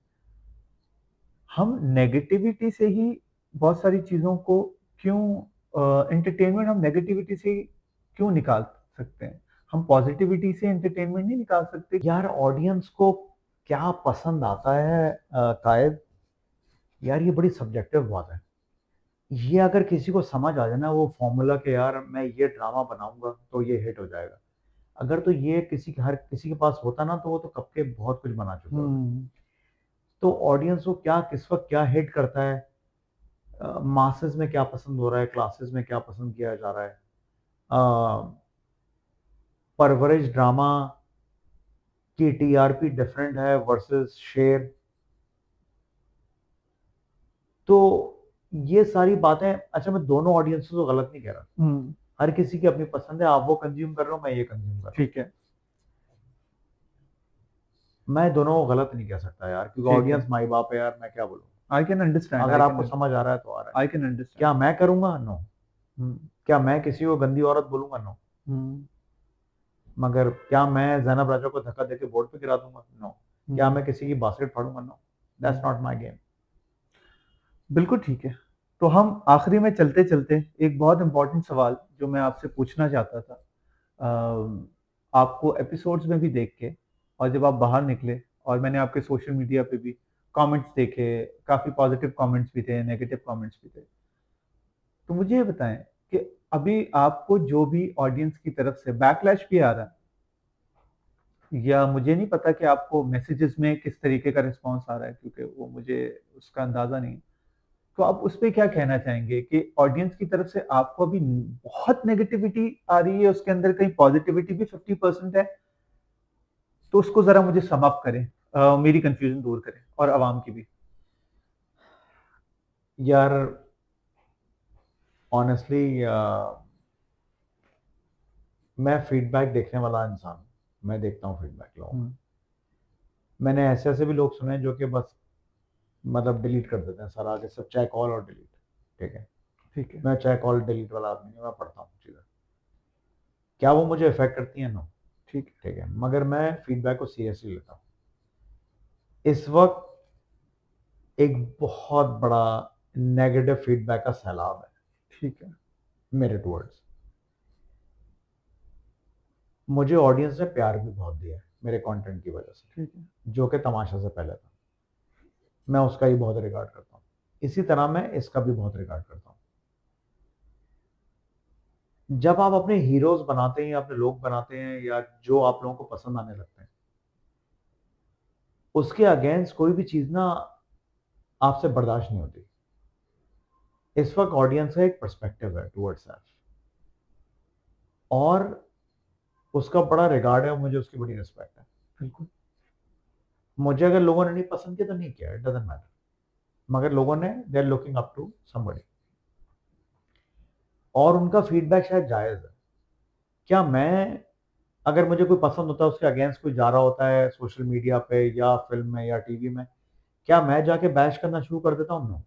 हम नेगेटिविटी से ही बहुत सारी चीजों को क्यों, एंटरटेनमेंट हम नेगेटिविटी से ही क्यों निकाल सकते हैं? हम पॉजिटिविटी से एंटरटेनमेंट नहीं निकाल सकते? यार, ऑडियंस को क्या पसंद आता है कायद, यार ये बड़ी सब्जेक्टिव बात है। ये अगर किसी को समझ आ जाए ना वो फॉर्मूला के, यार मैं ये ड्रामा बनाऊंगा तो ये हिट हो जाएगा, अगर तो ये हर किसी के पास होता ना, तो वो तो कब के बहुत कुछ बना चुके होते। हम्म। तो ऑडियंस को क्या किस वक्त क्या हिट करता है, मासेस में क्या पसंद हो रहा है, क्लासेस में क्या पसंद किया जा रहा है, परवरिश ड्रामा की टीआरपी डिफरेंट है वर्सेस शेर। तो ये सारी बातें, अच्छा मैं दोनों ऑडियंस को गलत नहीं कह रहा, हर किसी की अपनी पसंद है, आप वो कंज्यूम कर रहे हो, मैं ये कंज्यूम कर रहा हूँ, ठीक है, मैं दोनों को गलत नहीं कह सकता यार, क्योंकि ठीक है। ऑडियंस माई बाप है यार, मैं क्या बोलूँ। आई कैन अंडरस्टैंड, अगर आपको समझ आ रहा है तो आ रहा है। I can understand. क्या मैं करूंगा? नो। क्या मैं किसी को गंदी औरत बोलूंगा? नो। मगर क्या मैं जैनब राजा को धक्का देके बोर्ड पे गिरा दूंगा? नो। क्या मैं किसी की बास्केट फाड़ूंगा? No. That's not my game. बिल्कुल ठीक है। तो हम आखिरी में चलते चलते एक बहुत इंपॉर्टेंट सवाल जो मैं आपसे पूछना चाहता था, आपको एपिसोड्स में भी देख के, और जब आप बाहर निकले और मैंने आपके सोशल मीडिया पे भी कमेंट्स देखे, काफ़ी पॉजिटिव कमेंट्स भी थे, नेगेटिव कमेंट्स भी थे। तो मुझे ये बताएं कि अभी आपको जो भी ऑडियंस की तरफ से बैकलैश भी आ रहा है, या मुझे नहीं पता कि आपको मैसेजेस में किस तरीके का रिस्पॉन्स आ रहा है, क्योंकि वो मुझे उसका अंदाज़ा नहीं है। तो आप उस पे क्या कहना चाहेंगे कि ऑडियंस की तरफ से आपको अभी बहुत नेगेटिविटी आ रही है, उसके अंदर कहीं पॉजिटिविटी भी 50% है? तो उसको जरा मुझे सम अप करें, मेरी कंफ्यूजन दूर करें और आवाम की भी। यार ऑनेस्टली मैं फीडबैक देखने वाला इंसान हूं, मैं देखता हूँ फीडबैक लोगों का। मैंने ऐसे ऐसे भी लोग सुने जो कि बस मतलब डिलीट कर देते हैं सर आगे सब, चाहे कॉल और डिलीट। ठीक है, ठीक है, मैं चाहे कॉल डिलीट वाला आदमी नहीं, मैं पढ़ता हूँ चीज़ें। क्या वो मुझे इफेक्ट करती हैं? नो। ठीक है, ठीक है, मगर मैं फीडबैक को सीरियसली लेता हूँ। इस वक्त एक बहुत बड़ा नेगेटिव फीडबैक का सैलाब है ठीक है, मेरे टुवर्ड्स। मुझे ऑडियंस ने प्यार भी बहुत दिया है मेरे कंटेंट की वजह से, ठीक है, जो कि तमाशा से पहले था। मैं उसका ही बहुत रिगार्ड करता हूँ, इसी तरह मैं इसका भी बहुत रिगार्ड करता हूँ। जब आप अपने हीरोज बनाते हैं या अपने लोग बनाते हैं या जो आप लोगों को पसंद आने लगते हैं, उसके अगेंस्ट कोई भी चीज ना आपसे बर्दाश्त नहीं होती। इस वक्त ऑडियंस का एक पर्सपेक्टिव है टुवर्ड्स दैट, और उसका बड़ा रिगार्ड है और मुझे उसकी बड़ी रिस्पेक्ट है। बिल्कुल। मुझे अगर लोगों ने नहीं पसंद किया तो नहीं किया, इट डजंट मैटर, मगर लोगों ने, they are looking up to somebody, और उनका फीडबैक शायद जायज है। क्या मैं, अगर मुझे कोई पसंद होता है, उसके अगेंस्ट कोई जा रहा होता है सोशल मीडिया पे या फिल्म में या टीवी में, क्या मैं जाके बैश करना शुरू कर देता हूँ? नो,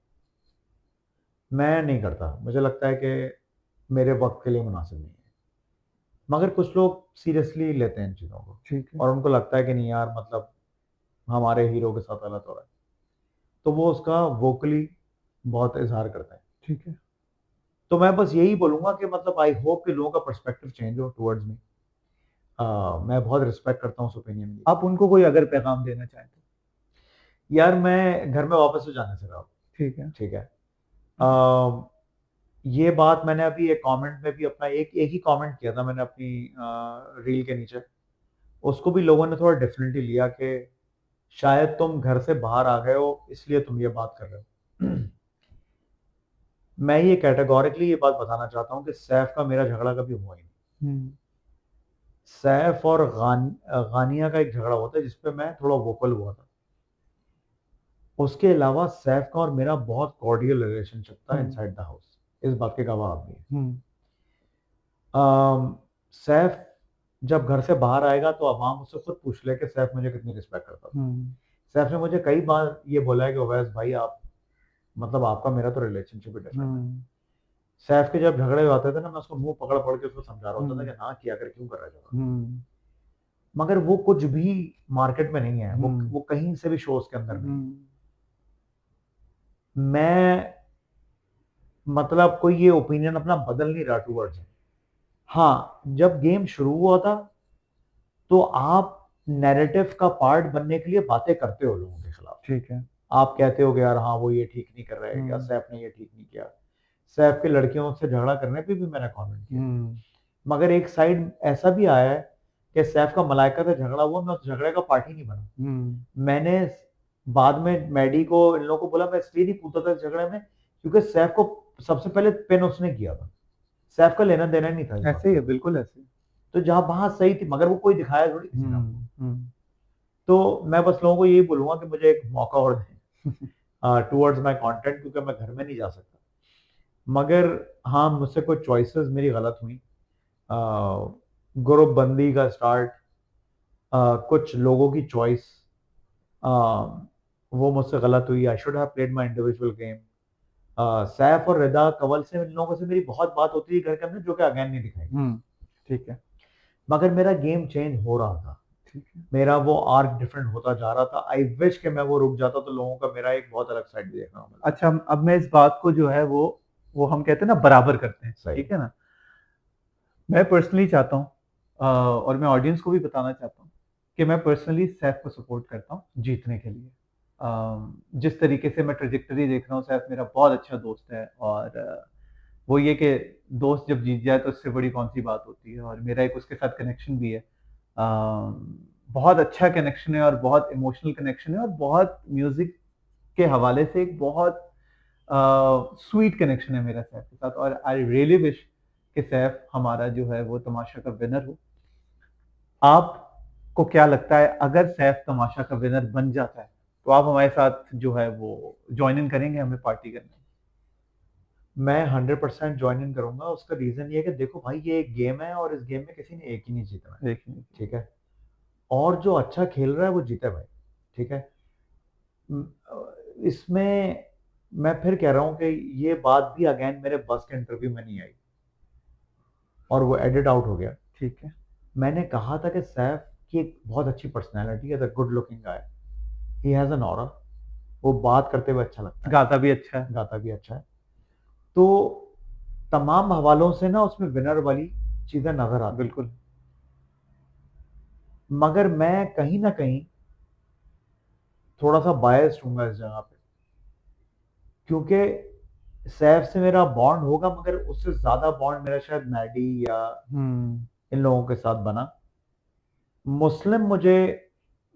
मैं नहीं करता। मुझे लगता है कि मेरे वक्त के लिए मुनासिब नहीं है। मगर कुछ लोग सीरियसली लेते हैं इन चीज़ों को, ठीक है, और उनको लगता है कि नहीं यार, मतलब हमारे हीरो के साथ गलत हो रहा है, तो वो उसका वोकली बहुत इजहार करते हैं। ठीक है। तो मैं बस यही बोलूंगा कि मतलब आई होप कि लोगों का पर्सपेक्टिव चेंज हो टुवर्ड्स मी। मैं बहुत रिस्पेक्ट करता हूँ उस ओपिनियन की। आप उनको कोई अगर पैगाम देना चाहें तो? यार मैं घर में वापस से जाने से रहा हूँ। ठीक है। ठीक है, अ, ये बात मैंने अभी एक कमेंट में भी अपना एक एक ही कमेंट किया था मैंने अपनी रील के नीचे। उसको भी लोगों ने थोड़ा डिफरेंटली लिया कि शायद तुम घर से बाहर आ गए हो इसलिए तुम ये बात कर रहे हो। मैं ये कैटेगोरिकली ये बात बताना चाहता हूँ कि सैफ का मेरा झगड़ा कभी हुआ ही नहीं। सैफ और गानिया का एक झगड़ा होता है जिसपे मैं थोड़ा वोकल हुआ था। उसके अलावा सैफ का और मेरा बहुत कॉर्डियल रिलेशनशिप था इनसाइड द हाउस, इस बात के गवाह आप भी हैं। सैफ जब घर से बाहर आएगा तो अवाम उससे खुद पूछ ले कि सैफ मुझे कितनी रिस्पेक्ट करता था। सैफ ने मुझे कई बार ये बोला है कि ओवैस भाई आप, मतलब आपका मेरा तो रिलेशनशिप ही डिफरेंट है। सैफ के जब झगड़े आते थे ना, मैं उसको मुंह पकड़ पकड़ के उसको समझा रहा होता था कि ना किया कर, क्यों कर रहा है झगड़ा। मगर वो कुछ भी मार्केट में नहीं है, वो कहीं से भी शोज के अंदर नहीं है। मैं, मतलब कोई ये ओपिनियन अपना बदल नहीं रहा टूवर्ड्स। हाँ, जब गेम शुरू हुआ था तो आप नैरेटिव का पार्ट बनने के लिए बातें करते हो लोगों के खिलाफ। ठीक है। आप कहते हो कि यार हाँ वो ये ठीक नहीं कर रहा है, या सैफ ने ये ठीक नहीं किया। सैफ के लड़कियों से झगड़ा करने पे भी मैंने कमेंट किया। मगर एक साइड ऐसा भी आया है कि सैफ का मलाइका से झगड़ा हुआ, मैं उस झगड़े का पार्टी नहीं बना। मैंने बाद में मैडी को, इन लोगों को बोला मैं इसलिए नहीं पूछता था इस झगड़े में क्योंकि सैफ को सबसे पहले पिन उसने किया था, सैफ का लेना देना नहीं था इस बात ऐसे ही है, से। बिल्कुल ऐसे ही। तो जहाँ वहाँ सही थी, मगर वो कोई दिखाया थोड़ी किसी ने आपको। हम्म। तो मैं बस लोगों को यही बोलूँगा कि मुझे एक मौका और दें टुवर्ड्स माय कंटेंट, क्योंकि मैं घर में नहीं जा सकता। मगर हाँ, मुझसे कुछ चॉइसेस मेरी गलत हुई। ग्रुप बंदी का स्टार्ट, कुछ लोगों की चॉइस, वो मुझसे गलत हुई। आई should have played my individual game. Saif और रिदा कंवल से, इन लोगों से मेरी बहुत बात होती थी घर के अंदर, जो कि अगेन नहीं दिखाई। ठीक है। मगर मेरा गेम चेंज हो रहा था, ठीक है। मेरा वो आर्क डिफरेंट होता जा रहा था। आई विश कि मैं वो रुक जाता तो लोगों का मेरा एक बहुत अलग साइड भी देखने को मिलता। अच्छा, अब मैं इस बात को जो है वो हम कहते हैं ना बराबर करते हैं, सही। ठीक है ना। मैं पर्सनली चाहता हूँ और मैं ऑडियंस को भी बताना चाहता हूँ कि मैं पर्सनली सैफ को सपोर्ट करता हूँ जीतने के लिए। जिस तरीके से मैं ट्रेजेक्टरी देख रहा हूँ, सैफ मेरा बहुत अच्छा दोस्त है और वो ये कि दोस्त जब जीत जाए तो इससे बड़ी कौन सी बात होती है, और मेरा एक उसके साथ कनेक्शन भी है। बहुत अच्छा कनेक्शन है और बहुत इमोशनल कनेक्शन है और बहुत म्यूजिक के हवाले से एक बहुत स्वीट कनेक्शन है मेरा सैफ के साथ, और आई रियली विश कि सैफ हमारा जो है वो तमाशा का विनर हो। आपको क्या लगता है, अगर सैफ तमाशा का विनर बन जाता है तो आप हमारे साथ जो है वो ज्वाइन इन करेंगे हमें पार्टी करने मैं 100% ज्वाइन इन करूंगा। उसका रीजन ये है कि देखो भाई, ये एक गेम है और इस गेम में किसी ने एक ही नहीं जीतना है। में? देखिए। ठीक है। और जो अच्छा खेल रहा है वो जीते भाई। ठीक है। इसमें मैं फिर कह रहा हूँ कि ये बात भी अगेन मेरे बस के इंटरव्यू में नहीं आई और वो एडिट आउट हो गया। ठीक है। मैंने कहा था कि सैफ की एक बहुत अच्छी पर्सनैलिटी है, good looking guy, he has an aura, वो बात करते हुए अच्छा लगता है, गाता भी अच्छा है। गाता भी अच्छा है। तो तमाम हवालों से ना उसमें विनर वाली चीजें नजर आती हैं। बिल्कुल। मगर मैं कहीं ना कहीं थोड़ा सा बायस्ड हूंगा इस जगह पे, क्योंकि सैफ से मेरा बॉन्ड होगा, मगर उससे ज्यादा बॉन्ड मेरा शायद मैडी या हम्म। इन लोगों के साथ बना। मुस्लिम मुझे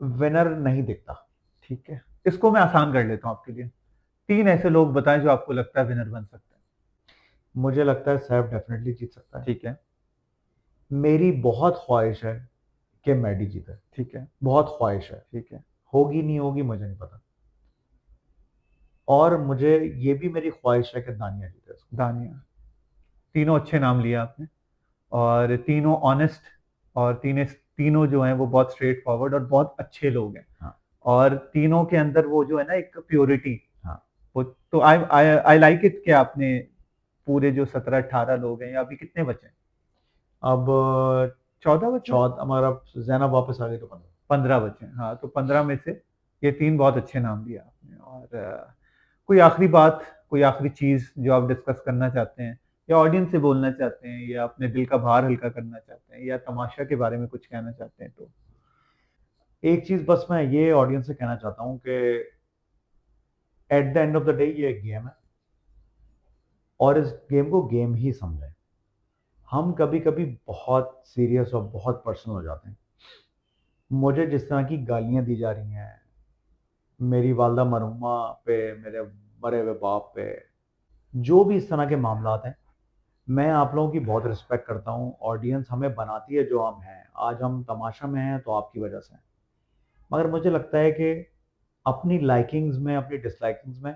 विनर नहीं दिखता। ठीक है, इसको मैं आसान कर लेता हूँ आपके लिए। 3 ऐसे लोग बताएं जो आपको लगता है विनर बन सकते हैं। मुझे लगता है सैफ डेफिनेटली जीत सकता है। ठीक है। मेरी बहुत ख्वाहिश है कि मैडी जीते। ठीक है। बहुत ख्वाहिश है। ठीक है। होगी नहीं होगी मुझे नहीं पता। और मुझे ये भी मेरी ख्वाहिश है कि दानिया जीते इसको। दानिया। तीनों अच्छे नाम लिए आपने, और तीनों ऑनेस्ट, और तीनों जो हैं वो बहुत स्ट्रेट फॉरवर्ड और बहुत अच्छे लोग हैं। हाँ। और तीनों के अंदर वो जो है ना एक प्योरिटी, हाँ। वो तो आई आई आई लाइक इट कि आपने पूरे जो 17-18 लोग हैं, या अभी कितने बचे हैं? अब 14 बचे हैं? चौथ हमारा जैनब वापस आ गई तो 15। 15 बचे हैं, हाँ। तो 15 में से ये 3 बहुत अच्छे नाम दिए आपने। और कोई आखिरी बात, कोई आखिरी चीज जो आप डिस्कस करना चाहते हैं, या ऑडियंस से बोलना चाहते हैं, या अपने दिल का भार हल्का करना चाहते हैं, या तमाशा के बारे में कुछ कहना चाहते हैं, तो एक चीज बस मैं ये ऑडियंस से कहना चाहता हूँ कि at the end of the day ये एक गेम है, और इस गेम को गेम ही समझें। हम कभी कभी बहुत सीरियस और बहुत पर्सनल हो जाते हैं। मुझे जिस तरह की गालियां दी जा रही हैं मेरी वालदा मरहुमा पे, मेरे मरे हुए बाप पे, जो भी इस तरह के मामलात हैं, मैं आप लोगों की बहुत रिस्पेक्ट करता हूँ। ऑडियंस हमें बनाती है जो हम हैं। आज हम तमाशा में हैं तो आपकी वजह से हैं। मगर मुझे लगता है कि अपनी लाइकिंग्स में, अपनी डिसलाइकिंग्स में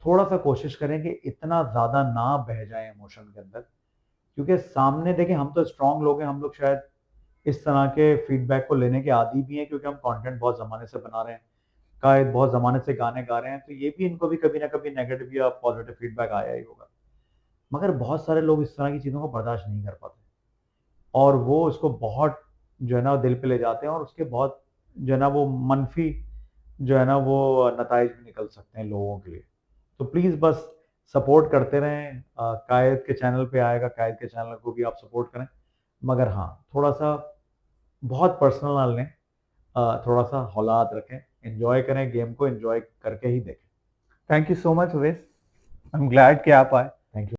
थोड़ा सा कोशिश करें कि इतना ज़्यादा ना बह जाए इमोशन के अंदर, क्योंकि सामने देखें, हम तो स्ट्रांग लोग हैं, हम लोग शायद इस तरह के फीडबैक को लेने के आदी भी हैं, क्योंकि हम कंटेंट बहुत ज़माने से बना रहे हैं, शायद बहुत ज़माने से गाने गा रहे हैं, तो ये भी इनको भी कभी ना कभी नेगेटिव या पॉजिटिव फीडबैक आया ही होगा। मगर बहुत सारे लोग इस तरह की चीज़ों को बर्दाश्त नहीं कर पाते, और वो इसको बहुत जो है ना दिल पे ले जाते हैं, और उसके बहुत जो है ना वो मनफी जो है ना वो नताइज भी निकल सकते हैं लोगों के लिए। तो प्लीज़ बस सपोर्ट करते रहें। कायद के चैनल पे आएगा, कायद के चैनल को भी आप सपोर्ट करें। मगर हाँ, थोड़ा सा बहुत पर्सनल ना लें, थोड़ा सा हौलात रखें, एंजॉय करें, गेम को एंजॉय करके ही देखें। Thank you so much Avesh, I am glad कि आप आए।